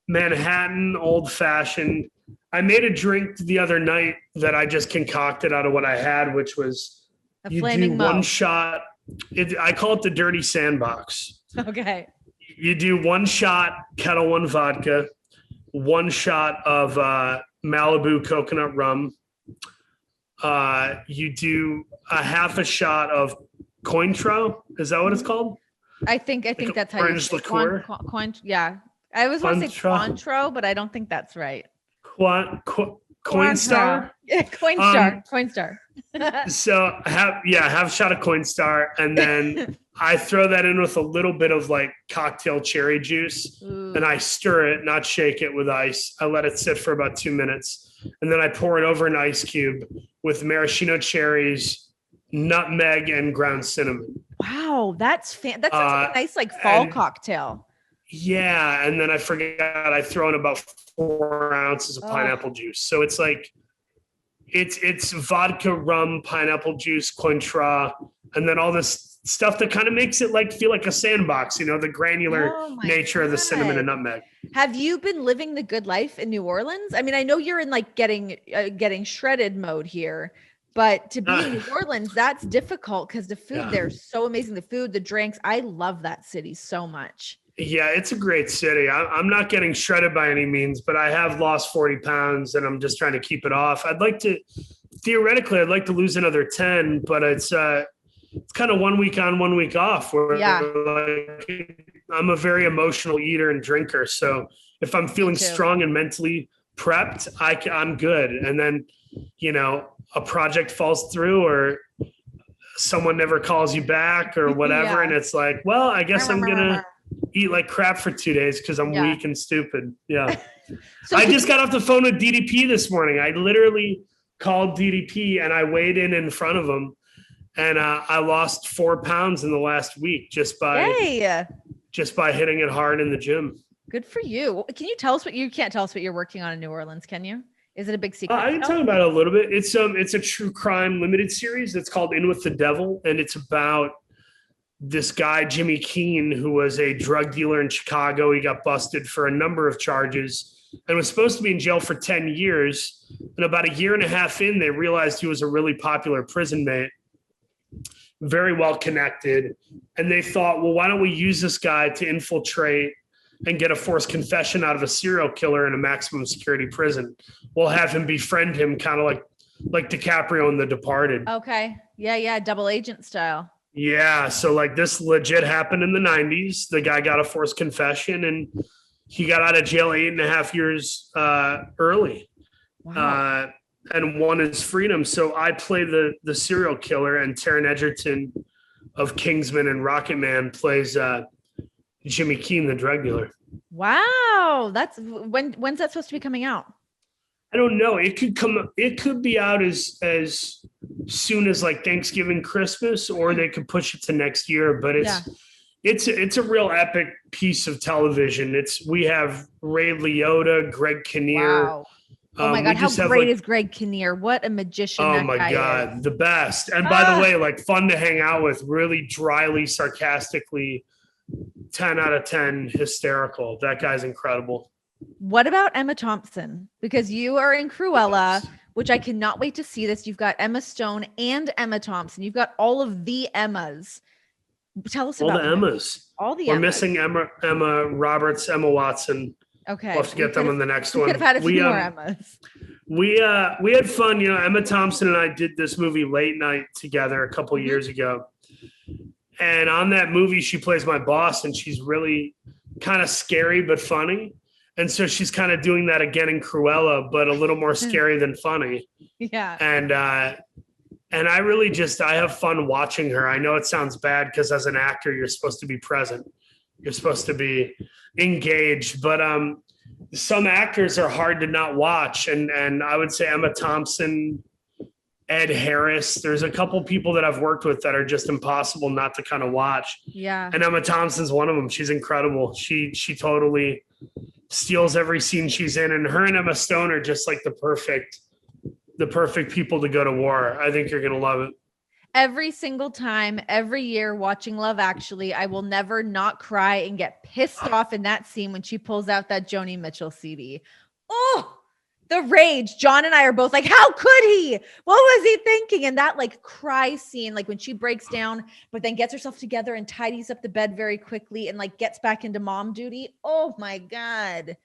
Manhattan, old fashioned. I made a drink the other night that I just concocted out of what I had, which was a flaming one shot. I call it the dirty sandbox. Okay. You do one shot Kettle One vodka, one shot of Malibu coconut rum. You do a half a shot of Cointreau. Is that what it's called? I think that's how you say liqueur. Yeah. I was going to say Cointreau, but I don't think that's right. Coinstar? Yeah, Coinstar. So half a shot of Coinstar, and then I throw that in with a little bit of like cocktail cherry juice. Ooh. And I stir it, not shake it, with ice. I let it sit for about 2 minutes, and then I pour it over an ice cube with maraschino cherries, nutmeg, and ground cinnamon. Wow, that's that sounds like a nice like fall cocktail. Yeah, and then I forgot I throw in about 4 ounces of pineapple juice. So it's like it's vodka, rum, pineapple juice, Cointreau, and then all this stuff that kind of makes it like feel like a sandbox, the granular nature of the cinnamon and nutmeg. Have you been living the good life in New Orleans? I mean, I know you're in like getting shredded mode here, but to be in New Orleans, that's difficult because the food there's so amazing. The food, the drinks. I love that city so much. Yeah, it's a great city. I'm not getting shredded by any means, but I have lost 40 pounds and I'm just trying to keep it off. I'd like to lose another 10, but it's kind of 1 week on, 1 week off. Where like, I'm a very emotional eater and drinker. So if I'm feeling strong and mentally prepped, I'm good. And then, a project falls through or someone never calls you back or whatever. And it's like, well, I guess I'm going to eat like crap for 2 days because I'm weak and stupid. Yeah. So I just got off the phone with DDP this morning. I literally called DDP and I weighed in front of him, and I lost 4 pounds in the last week just by hitting it hard in the gym. Good for you. Can you tell us you can't tell us what you're working on in New Orleans, can you? Is it a big secret? I can talk about it a little bit. It's a true crime limited series that's called In with the Devil, and it's about this guy, Jimmy Keene, who was a drug dealer in Chicago. He got busted for a number of charges and was supposed to be in jail for 10 years. And about a year and a half in, they realized he was a really popular prison mate, very well connected. And they thought, well, why don't we use this guy to infiltrate and get a forced confession out of a serial killer in a maximum security prison? We'll have him befriend him, kind of like DiCaprio in The Departed. Okay. Yeah. Double agent style. Yeah. So like this legit happened in the 90s. The guy got a forced confession and he got out of jail 8.5 years early. Wow. And won his freedom. So I play the serial killer, and Taron Egerton of Kingsman and Rocket Man plays Jimmy Keene, the drug dealer. Wow. That's when's that supposed to be coming out? I don't know. It could be out as soon as like Thanksgiving, Christmas, or they could push it to next year. But it's a real epic piece of television. We have Ray Liotta, Greg Kinnear. Wow. Oh my God. How great is Greg Kinnear? What a magician. Oh my God. Is. The best. And by the way, like fun to hang out with, really dryly, sarcastically, 10 out of 10 hysterical. That guy's incredible. What about Emma Thompson? Because you are in Cruella, which I cannot wait to see this. You've got Emma Stone and Emma Thompson. You've got all of the Emmas. Tell us about all the Emmas. All the We're Emmas. missing Emma Roberts, Emma Watson. Okay. We'll have to get them in the next one. We could have had a few more Emmas. We had fun. You know, Emma Thompson and I did this movie Late Night together a couple years ago. And on that movie, she plays my boss, and she's really kind of scary but funny. And so she's kind of doing that again in Cruella, but a little more scary than funny. Yeah. And I really I have fun watching her. I know it sounds bad because as an actor, you're supposed to be present. You're supposed to be engaged, but some actors are hard to not watch. And I would say Emma Thompson, Ed Harris, there's a couple people that I've worked with that are just impossible not to kind of watch. Yeah. And Emma Thompson's one of them. She's incredible. She totally steals every scene she's in. And her and Emma Stone are just like the perfect people to go to war. I think you're going to love it. Every single time, every year watching Love Actually, I will never not cry and get pissed off in that scene when she pulls out that Joni Mitchell CD. Oh, the rage. John and I are both like, how could he? What was he thinking? And that like cry scene, like when she breaks down, but then gets herself together and tidies up the bed very quickly and like gets back into mom duty. Oh my God.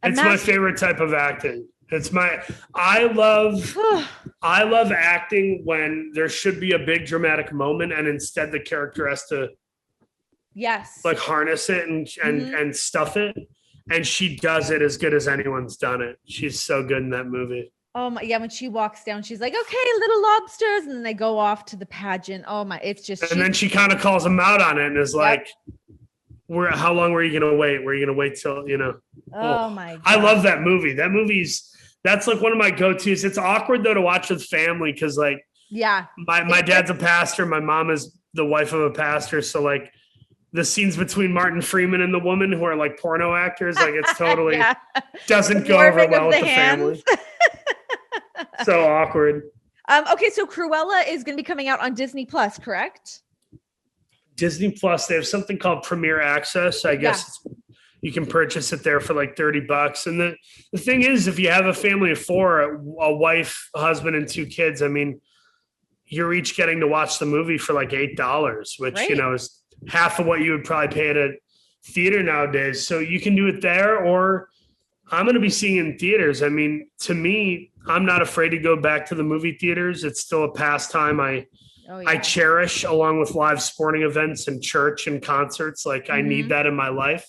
It's my favorite type of acting. I love acting when there should be a big dramatic moment and instead the character has to like harness it and stuff it. And she does it as good as anyone's done it. She's so good in that movie. Oh my, yeah. When she walks down, she's like, okay, little lobsters. And then they go off to the pageant. Oh my, it's just. And then she kind of calls him out on it and is like, how long were you going to wait? Were you going to wait till, you know? Oh my God. I love that movie. That's like one of my go-tos. It's awkward though to watch with family because like, my dad's a pastor. My mom is the wife of a pastor. So like the scenes between Martin Freeman and the woman who are like porno actors, like it's totally doesn't go over well with the family. So awkward. Okay, so Cruella is going to be coming out on Disney Plus, correct? Disney Plus, they have something called Premier Access. I guess you can purchase it there for like $30. And the thing is, if you have a family of four, a wife, a husband, and 2 kids, I mean, you're each getting to watch the movie for like $8, which, you know, is half of what you would probably pay at a theater nowadays. So you can do it there, or I'm going to be seeing it in theaters. I mean, to me, I'm not afraid to go back to the movie theaters. It's still a pastime I cherish, along with live sporting events and church and concerts. Like I need that in my life.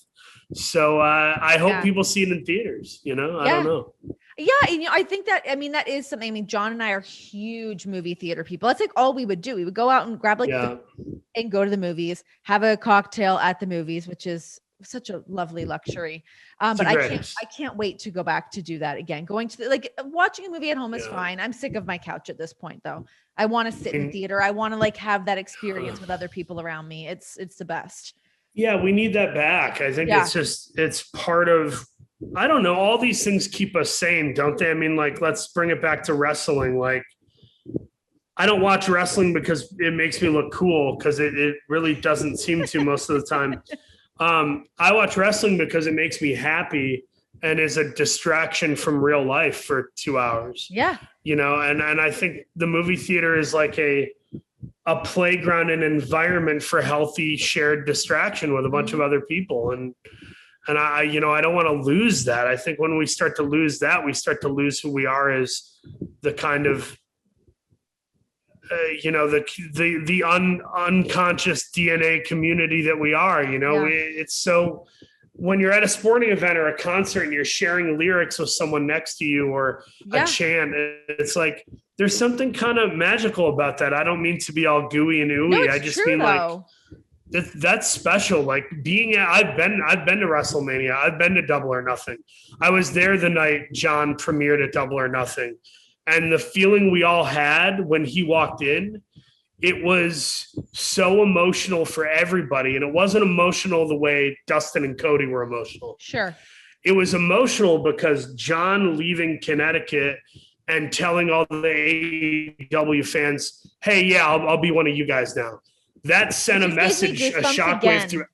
So I hope people see it in theaters, you know, I don't know. Yeah. And, you know, I think that is something. I mean, John and I are huge movie theater people. That's like all we would do. We would go out and grab and go to the movies, have a cocktail at the movies, which is such a lovely luxury. But I can't wait to go back to do that again. Going to watching a movie at home is fine. I'm sick of my couch at this point though. I want to sit in theater. I want to like have that experience with other people around me. It's the best. Yeah, we need that back. I think it's part of, I don't know, all these things keep us sane, don't they? I mean, like, let's bring it back to wrestling. Like, I don't watch wrestling because it makes me look cool, because it really doesn't seem to most of the time. I watch wrestling because it makes me happy and is a distraction from real life for 2 hours. Yeah. You know, and I think the movie theater is like a playground and environment for healthy shared distraction with a bunch of other people. And I, you know, I don't want to lose that. I think when we start to lose that, we start to lose who we are as the kind of, you know, the unconscious DNA community that we are. You know, it's so, when you're at a sporting event or a concert and you're sharing lyrics with someone next to you, or a chant, it's like, there's something kind of magical about that. I don't mean to be all gooey and ooey. No, I just true, mean though. like that's special. Like I've been to WrestleMania. I've been to Double or Nothing. I was there the night John premiered at Double or Nothing. And the feeling we all had when he walked in, it was so emotional for everybody. And it wasn't emotional the way Dustin and Cody were emotional. Sure. It was emotional because John leaving Connecticut and telling all the AEW fans, hey, yeah, I'll be one of you guys now. That sent a message, a shockwave through.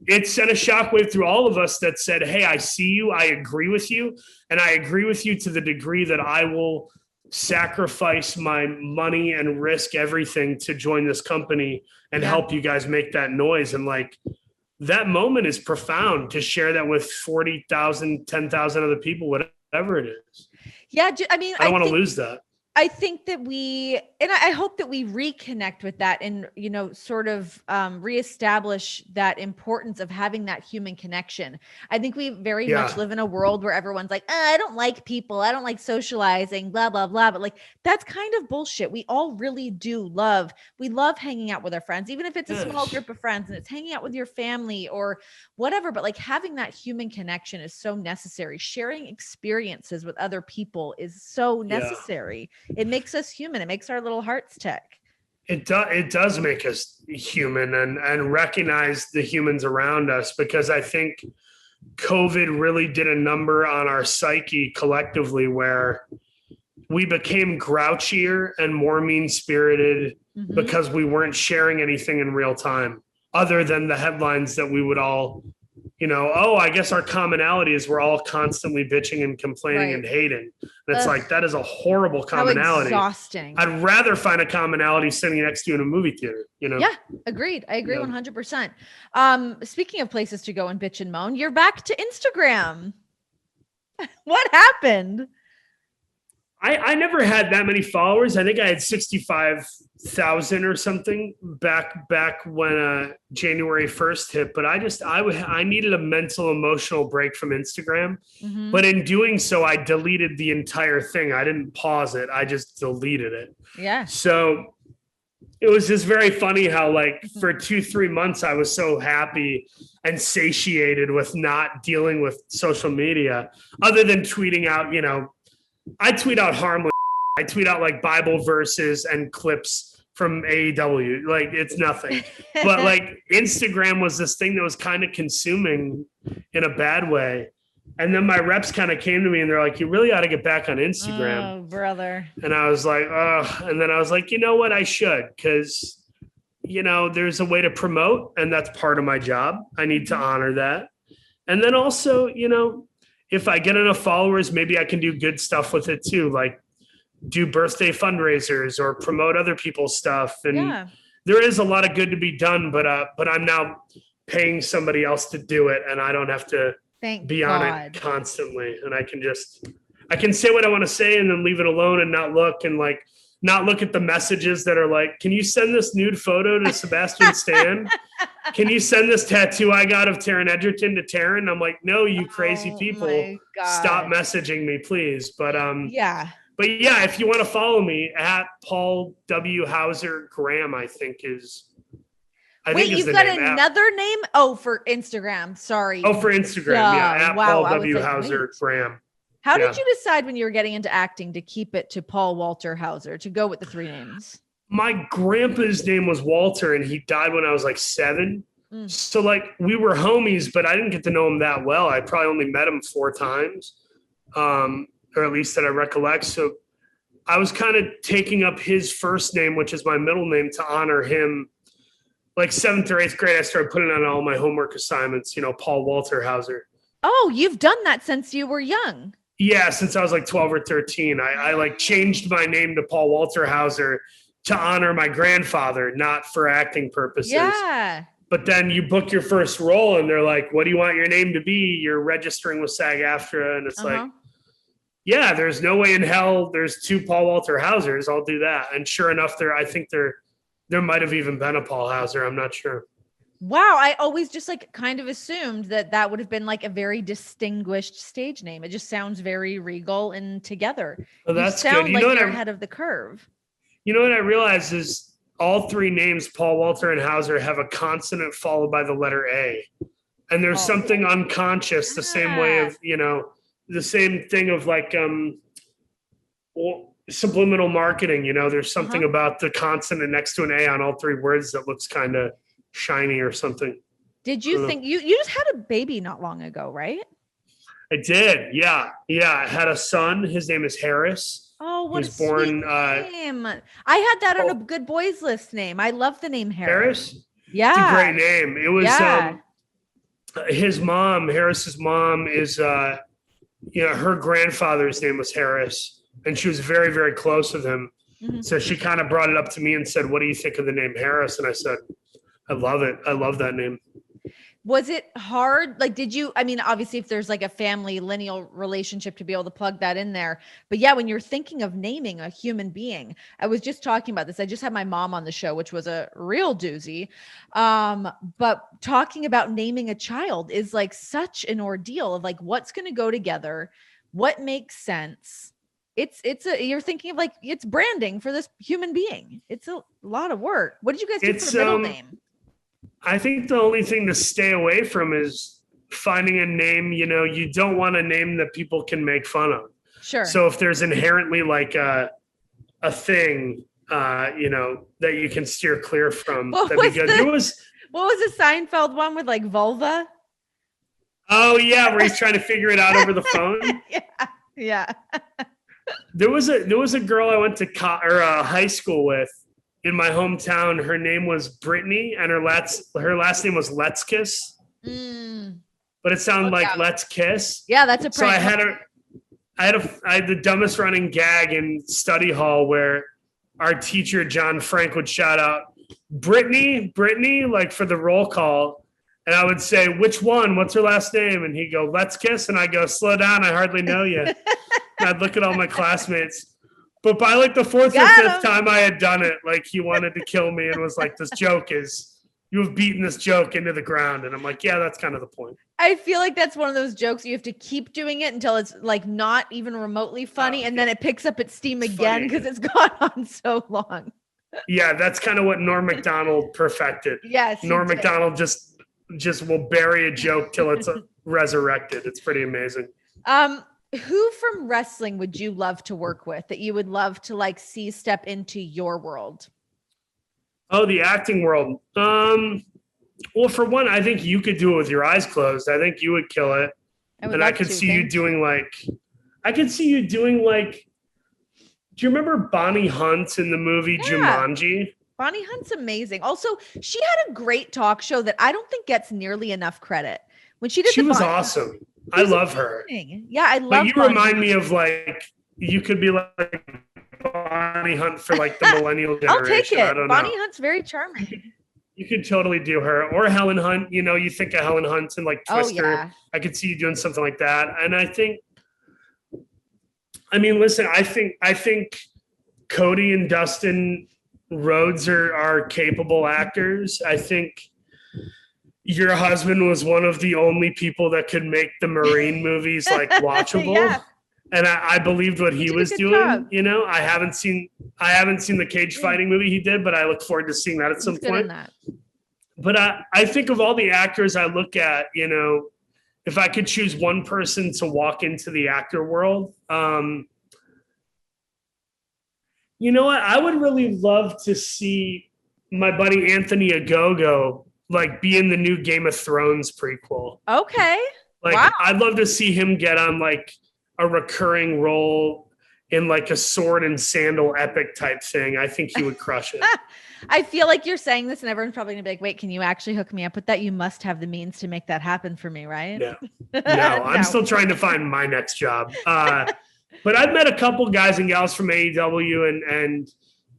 It sent a shockwave through all of us that said, hey, I see you. I agree with you. And I agree with you to the degree that I will sacrifice my money and risk everything to join this company and help you guys make that noise. And like, that moment is profound, to share that with 40,000, 10,000 other people, whatever it is. Yeah. I mean, I don't want to lose that. I think that I hope that we reconnect with that and, you know, sort of reestablish that importance of having that human connection. I think we very much live in a world where everyone's like, I don't like people. I don't like socializing, blah, blah, blah. But like, that's kind of bullshit. We all really do we love hanging out with our friends, even if it's a small group of friends and it's hanging out with your family or whatever. But like, having that human connection is so necessary. Sharing experiences with other people is so necessary. It makes us human. It makes our little hearts tick. It does make us human and recognize the humans around us, because I think COVID really did a number on our psyche collectively, where we became grouchier and more mean-spirited because we weren't sharing anything in real time other than the headlines that we would all, you know, I guess our commonality is we're all constantly bitching and complaining and hating. And it's like, that is a horrible commonality. How exhausting. I'd rather find a commonality sitting next to you in a movie theater, you know? Yeah, agreed. I agree 100%. Speaking of places to go and bitch and moan, you're back to Instagram. What happened? I never had that many followers. I think I had 65,000 or something back when January 1st hit. But I needed a mental, emotional break from Instagram. But in doing so, I deleted the entire thing. I didn't pause it. I just deleted it. Yeah. So it was just very funny how, like, for 2-3 months, I was so happy and satiated with not dealing with social media, other than tweeting out, you know, I tweet out harmless. I tweet out like Bible verses and clips from AEW. Like, it's nothing. But like, Instagram was this thing that was kind of consuming in a bad way. And then my reps kind of came to me and they're like, you really ought to get back on Instagram. Oh, brother. And I was like, and then I was like, you know what? I should, because, you know, there's a way to promote, and that's part of my job. I need to honor that. And then also, you know, if I get enough followers, maybe I can do good stuff with it too, like do birthday fundraisers or promote other people's stuff. And there is a lot of good to be done, but I'm now paying somebody else to do it, and I don't have to be on it constantly. And I can say what I want to say and then leave it alone and not look at the messages that are like, can you send this nude photo to Sebastian Stan? Can you send this tattoo I got of Taron Egerton to Taron? I'm like, no, you crazy people, stop messaging me, please. But if you want to follow me at Paul W. Hauser Graham, I think is you've got another name? Oh, for Instagram. Sorry. Oh, for Instagram. Yeah. At Paul W. Hauser Graham. How did you decide when you were getting into acting to keep it to Paul Walter Hauser, to go with the 3 names? My grandpa's name was Walter, and he died when I was like 7. So like, we were homies, but I didn't get to know him that well. I probably only met him 4 times, or at least that I recollect. So I was kind of taking up his first name, which is my middle name, to honor him. Like 7th or 8th grade, I started putting on all my homework assignments, Paul Walter Hauser. Oh, you've done that since you were young. Yeah, since I was like 12 or 13. I like changed my name to Paul Walter Hauser to honor my grandfather, not for acting purposes. Yeah. But then you book your first role and they're like, what do you want your name to be? You're registering with SAG-AFTRA. And it's like, yeah, there's no way in hell there's 2 Paul Walter Hausers. I'll do that. And sure enough, there might have even been a Paul Hauser. I'm not sure. Wow. I always just like kind of assumed that would have been like a very distinguished stage name. It just sounds very regal and together. Well, that's you sound good. like you're ahead of the curve. You know what I realized is all 3 names, Paul, Walter, and Hauser, have a consonant followed by the letter A. And there's something unconscious, the same way of, the same thing of like subliminal marketing. There's something about the consonant next to an A on all 3 words that looks kind of shiny or something. Did you think you just had a baby not long ago, right? I did. Yeah. I had a son. His name is Harris. Oh, what a born, name. I had that on a good boys list name. I love the name Harris. Yeah. It's a great name. It was his mom, Harris's mom is her grandfather's name was Harris, and she was very, very close with him. Mm-hmm. So she kind of brought it up to me and said, what do you think of the name Harris? And I said, I love it. I love that name. Was it hard? Like, obviously if there's like a family lineal relationship to be able to plug that in there, but yeah, when you're thinking of naming a human being, I was just talking about this. I just had my mom on the show, which was a real doozy. But talking about naming a child is like such an ordeal of like, what's going to go together? What makes sense? You're thinking of like, it's branding for this human being. It's a lot of work. What did you guys do for the middle name? I think the only thing to stay away from is finding a name, you don't want a name that people can make fun of. Sure. So if there's inherently like a thing, that you can steer clear from, that'd be good. What was the Seinfeld one with like vulva? Oh yeah. Where he's trying to figure it out over the phone. Yeah. There was a girl I went to high school with in my hometown. Her name was Brittany, and her last name was Let's Kiss. But it sounded like Let's Kiss. Yeah, that's a prank. So I had the dumbest running gag in study hall where our teacher John Frank would shout out, Brittany, like for the roll call. And I would say, which one? What's her last name? And he'd go, Let's Kiss. And I go, slow down. I hardly know you. And I'd look at all my classmates. But by like the 4th or 5th time I had done it, like he wanted to kill me and was like, you have beaten this joke into the ground. And I'm like, yeah, that's kind of the point. I feel like that's one of those jokes you have to keep doing it until it's like not even remotely funny. And then it picks up its steam again because it's gone on so long. Yeah, that's kind of what Norm Macdonald perfected. Yes. Norm Macdonald just will bury a joke till it's resurrected. It's pretty amazing. Who from wrestling would you love to work with that you would love to like see step into your world? Oh, the acting world. Well, for one, I think you could do it with your eyes closed. I think you would kill it. I could see you doing like, do you remember Bonnie Hunt in the movie Jumanji? Bonnie Hunt's amazing. Also, she had a great talk show that I don't think gets nearly enough credit. When she was awesome. I love her. Yeah, I love her. You remind me of like, you could be like Bonnie Hunt for like the millennial generation. I'll take it. I don't Bonnie know. Hunt's very charming. You could totally do her, or Helen Hunt. You think of Helen Hunt and like Twister. Oh, yeah. I could see you doing something like that. And I think, listen, I think Cody and Dustin Rhodes are capable actors. I think your husband was one of the only people that could make the Marine movies like watchable. Yeah. And I believed what he was doing. Job. I haven't seen the cage fighting movie he did, but I look forward to seeing that at some point. But I think of all the actors I look at, if I could choose one person to walk into the actor world, you know what? I would really love to see my buddy Anthony Agogo like be in the new Game of Thrones prequel. Okay. Like, wow. I'd love to see him get on like a recurring role. in like a sword and sandal epic type thing, I think he would crush it. I feel like you're saying this and everyone's probably gonna be like, wait, can you actually hook me up with that? You must have the means to make that happen for me, right? No, I'm still trying to find my next job. But I've met a couple guys and gals from AEW and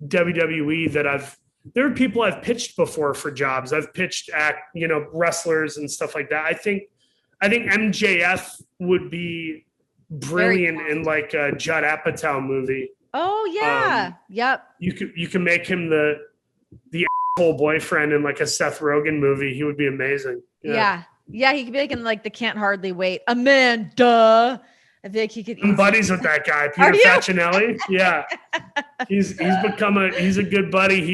WWE that there are people I've pitched before for jobs. I've pitched wrestlers and stuff like that. I think MJF would be brilliant in like a Judd Apatow movie. Oh yeah. Yep. You can make him the asshole boyfriend in like a Seth Rogen movie. He would be amazing. Yeah. He could be like in like the Can't Hardly Wait. Amanda. I feel like he could. I'm buddies with that guy, Peter Facinelli. Yeah, he's a good buddy.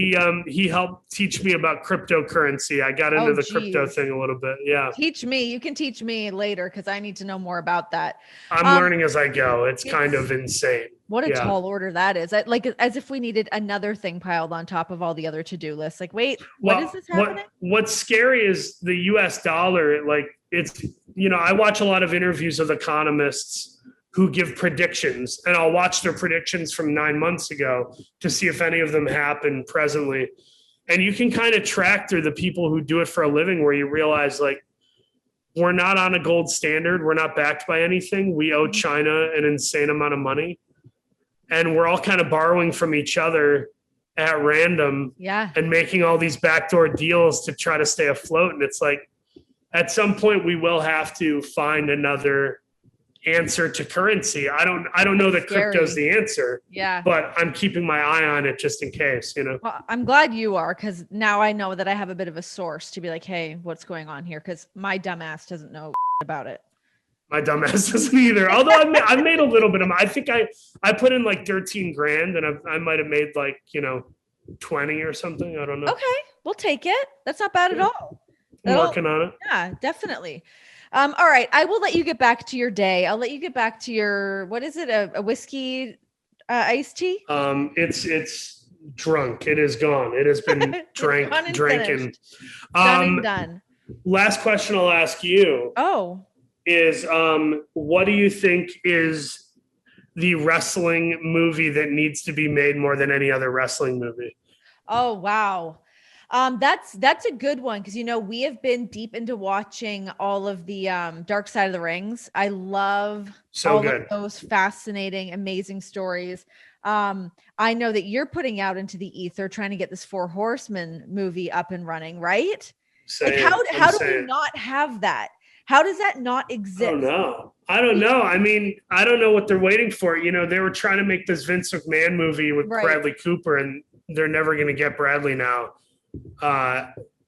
He helped teach me about cryptocurrency. I got into the crypto thing a little bit. Yeah, teach me. You can teach me later because I need to know more about that. I'm learning as I go. It's kind of insane. What a tall order that is. Like as if we needed another thing piled on top of all the other to-do lists. Like, wait, what is this happening? What's scary is the US dollar. Like it's, I watch a lot of interviews of economists who give predictions, and I'll watch their predictions from 9 months ago to see if any of them happen presently. And you can kind of track through the people who do it for a living where you realize like, we're not on a gold standard. We're not backed by anything. We owe China an insane amount of money. And we're all kind of borrowing from each other at random and making all these backdoor deals to try to stay afloat. And it's like, at some point we will have to find another answer to currency. I don't know that crypto's the answer. Yeah. But I'm keeping my eye on it just in case, Well, I'm glad you are, because now I know that I have a bit of a source to be like, hey, what's going on here? Because my dumbass doesn't know about it. My dumbass doesn't either. Although I've made a little bit of. I think I put in like 13 grand, and I might have made like 20 or something. I don't know. Okay, we'll take it. That's not bad at all. I'm working on it. Yeah, definitely. All right, I will let you get back to your day. I'll let you get back to your, what is it? A whiskey iced tea? It's drunk. It is gone. It has been drinking. Done. Last question I'll ask you. Oh. Is what do you think is the wrestling movie that needs to be made more than any other wrestling movie? Oh, wow. That's a good one because we have been deep into watching all of the Dark Side of the Rings. I love all of those fascinating, amazing stories. I know that you're putting out into the ether trying to get this Four Horsemen movie up and running, right? Like how do we not have that? How does that not exist? I don't know. I mean, I don't know what they're waiting for. They were trying to make this Vince McMahon movie with Bradley Cooper, and they're never going to get Bradley now.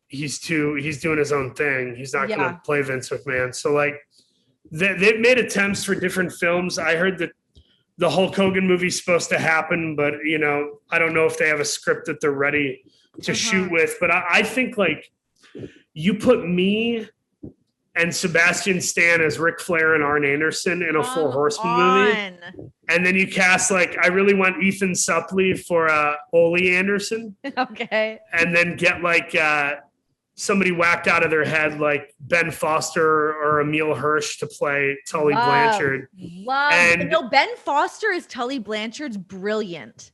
He's doing his own thing. He's not going to play Vince McMahon. So like they've made attempts for different films. I heard that the Hulk Hogan movie's supposed to happen, but I don't know if they have a script that they're ready to shoot with. But I think like you put me and Sebastian Stan as Ric Flair and Arn Anderson in a Four Horsemen movie. And then you cast I really want Ethan Suplee for Ole Anderson. Okay. And then get somebody whacked out of their head like Ben Foster or Emile Hirsch to play Tully Blanchard. Ben Foster is Tully Blanchard's brilliant.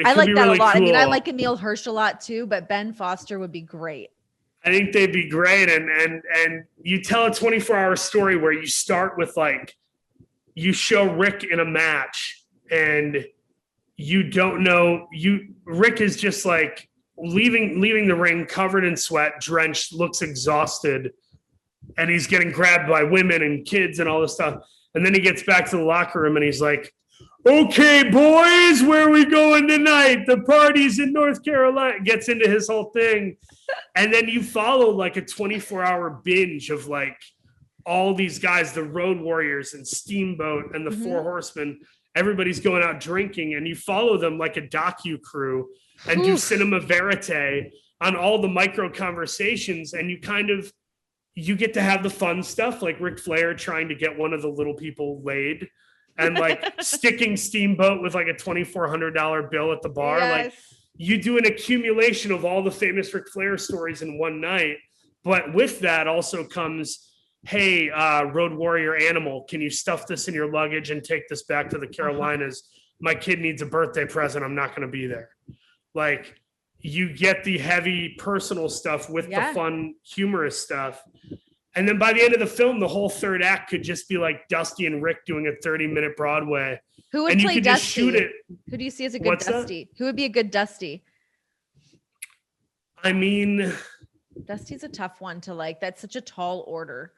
I like that really a lot. Cool. I mean, I like Emile Hirsch a lot too, but Ben Foster would be great. I think they'd be great. And you tell a 24-hour story where you start with you show Rick in a match and you don't know, Rick is just leaving the ring covered in sweat, drenched, looks exhausted, and he's getting grabbed by women and kids and all this stuff. And then he gets back to the locker room and he's like, okay, boys, where are we going tonight? The party's in North Carolina. Gets into his whole thing. And then you follow a 24-hour binge of all these guys, the Road Warriors and Steamboat and the Four Horsemen. Everybody's going out drinking, and you follow them like a docu crew and do cinema verite on all the micro conversations. And you get to have the fun stuff like Ric Flair trying to get one of the little people laid and sticking Steamboat with a $2,400 bill at the bar. Yes. You do an accumulation of all the famous Ric Flair stories in one night. But with that also comes, hey, Road Warrior Animal, can you stuff this in your luggage and take this back to the Carolinas? my kid needs a birthday present, I'm not going to be there. Like, you get the heavy personal stuff with the fun, humorous stuff. And then by the end of the film, the whole third act could just be like Dusty and Rick doing a 30-minute Broadway. Who would and play you could Dusty? just shoot it. Who do you see as a good Dusty? Who would be a good Dusty? I mean, Dusty's a tough one to like. That's such a tall order.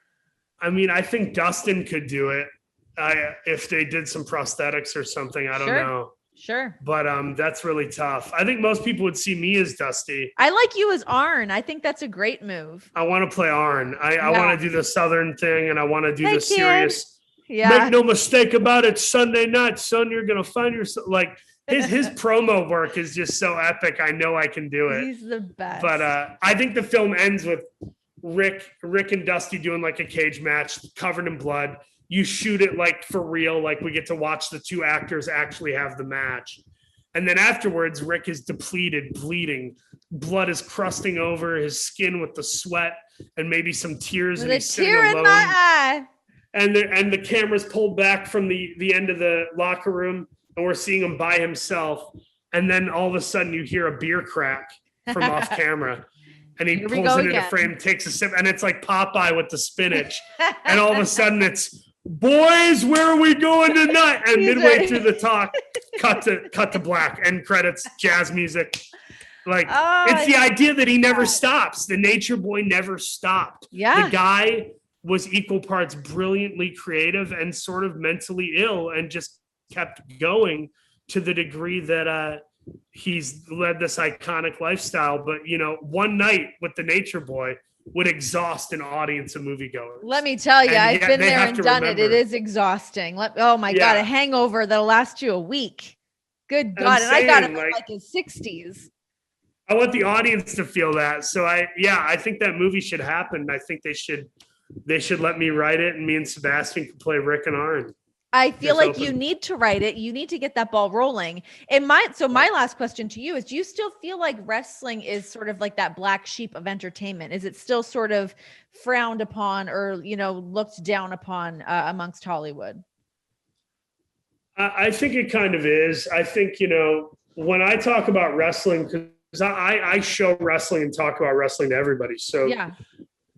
I mean, I think Dustin could do it if they did some prosthetics or something. I don't know. Sure. But that's really tough. I think most people would see me as Dusty. I like you as Arn. I think that's a great move. I want to play Arn. I want to do the Southern thing, and I want to do the serious. Yeah. Make no mistake about it. Sunday night, son, you're gonna find yourself like his promo work is just so epic. I know I can do it. He's the best. But I think the film ends with Rick and Dusty doing like a cage match covered in blood. You shoot it like for real, like we get to watch the two actors actually have the match. And then afterwards, Rick is depleted, bleeding. Blood is crusting over his skin with the sweat and maybe some tears. With a tear in my eye. And the camera's pulled back from the end of the locker room, and we're seeing him by himself. And then all of a sudden you hear a beer crack from off camera. And he pulls it into frame, takes a sip, and it's like Popeye with the spinach. And all of a sudden it's, boys, where are we going tonight? And midway through the talk, cut to black, end credits, jazz music. Like, it's the idea that he never stops. The Nature Boy never stopped. Yeah. The guy was equal parts brilliantly creative and sort of mentally ill, and just kept going to the degree that he's led this iconic lifestyle. But, one night with the Nature Boy would exhaust an audience of moviegoers. Let me tell you, I've been there and done it. It is exhausting. Oh my God, a hangover that'll last you a week. Good God. And I got him in like his 60s. I want the audience to feel that. So I think that movie should happen. I think they should let me write it, and me and Sebastian can play Rick and Arn. I feel like you need to write it. You need to get that ball rolling. And my last question to you is, do you still feel like wrestling is sort of like that black sheep of entertainment? Is it still sort of frowned upon or, looked down upon amongst Hollywood? I think it kind of is. I think, when I talk about wrestling, because I show wrestling and talk about wrestling to everybody. So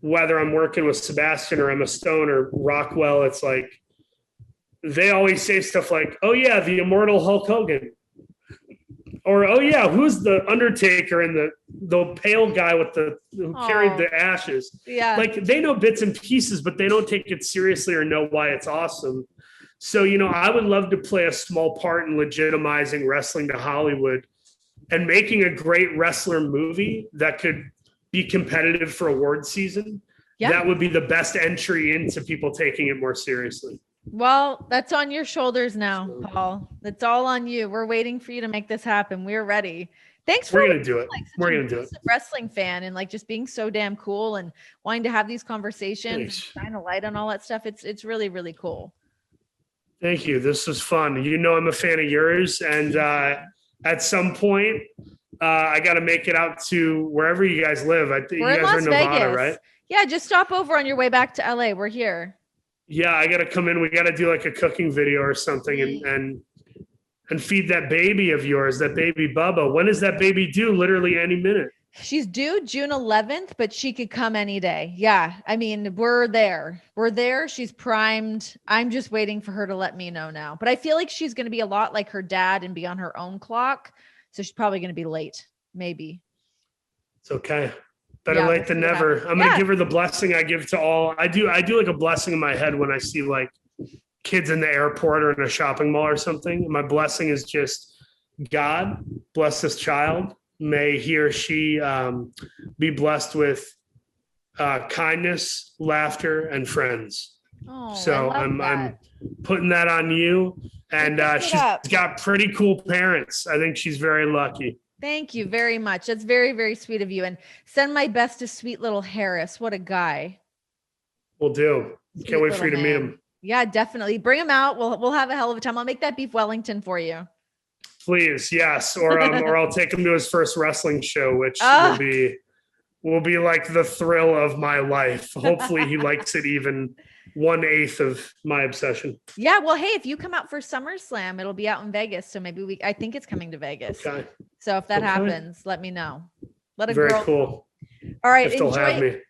whether I'm working with Sebastian or Emma Stone or Rockwell, it's like, they always say stuff like, oh yeah, the immortal Hulk Hogan. Or, oh yeah, who's the Undertaker and the pale guy who carried the ashes. Yeah. Like, they know bits and pieces, but they don't take it seriously or know why it's awesome. So, I would love to play a small part in legitimizing wrestling to Hollywood and making a great wrestler movie that could be competitive for award season. Yeah. That would be the best entry into people taking it more seriously. Well, that's on your shoulders now, Paul. It's all on you. We're waiting for you to make this happen. We're ready. Thanks for We're gonna do it. We're gonna do it. Wrestling fan and like just being so damn cool and wanting to have these conversations, shine a light on all that stuff. It's really, really cool. Thank you. This was fun. I'm a fan of yours, and at some point, I got to make it out to wherever you guys live. I think you guys are in Nevada, Vegas. Right? Yeah, just stop over on your way back to LA. We're here. Yeah, I got to come in. We got to do like a cooking video or something and feed that baby of yours, that baby Bubba. When is that baby due? Literally any minute. She's due June 11th, but she could come any day. Yeah. I mean, we're there. She's primed. I'm just waiting for her to let me know now. But I feel like she's going to be a lot like her dad and be on her own clock. So she's probably going to be late. Maybe. It's okay. Better late than never. I'm going to give her the blessing I give to all. I do like a blessing in my head when I see like kids in the airport or in a shopping mall or something. My blessing is just, God bless this child. May he or she be blessed with kindness, laughter, and friends. Oh, so I'm putting that on you. And she's got pretty cool parents. I think she's very lucky. Thank you very much. That's very, very sweet of you. And send my best to sweet little Harris. What a guy. Will do. Can't wait for you to meet him. Yeah, definitely. Bring him out. We'll have a hell of a time. I'll make that beef Wellington for you. Please, yes. Or I'll take him to his first wrestling show, which will be like the thrill of my life. Hopefully he likes it even 1/8 of my obsession. Yeah. Well, hey, if you come out for SummerSlam, it'll be out in Vegas. So maybe I think it's coming to Vegas. Okay. So if that happens, let me know. Let a Very girl. cool. All right. If they'll have me.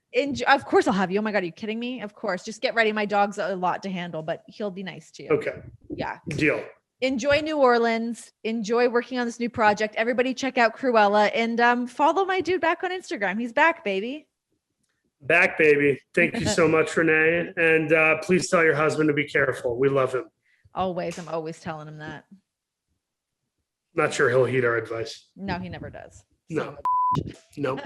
Of course I'll have you. Oh my God. Are you kidding me? Of course. Just get ready. My dog's a lot to handle, but he'll be nice to you. Okay. Yeah. Deal. Enjoy New Orleans. Enjoy working on this new project. Everybody check out Cruella and follow my dude back on Instagram. He's back, baby. Back, baby. Thank you so much, Renee. And please tell your husband to be careful. We love him. Always. I'm always telling him that. Not sure he'll heed our advice. No, he never does. No. Nope.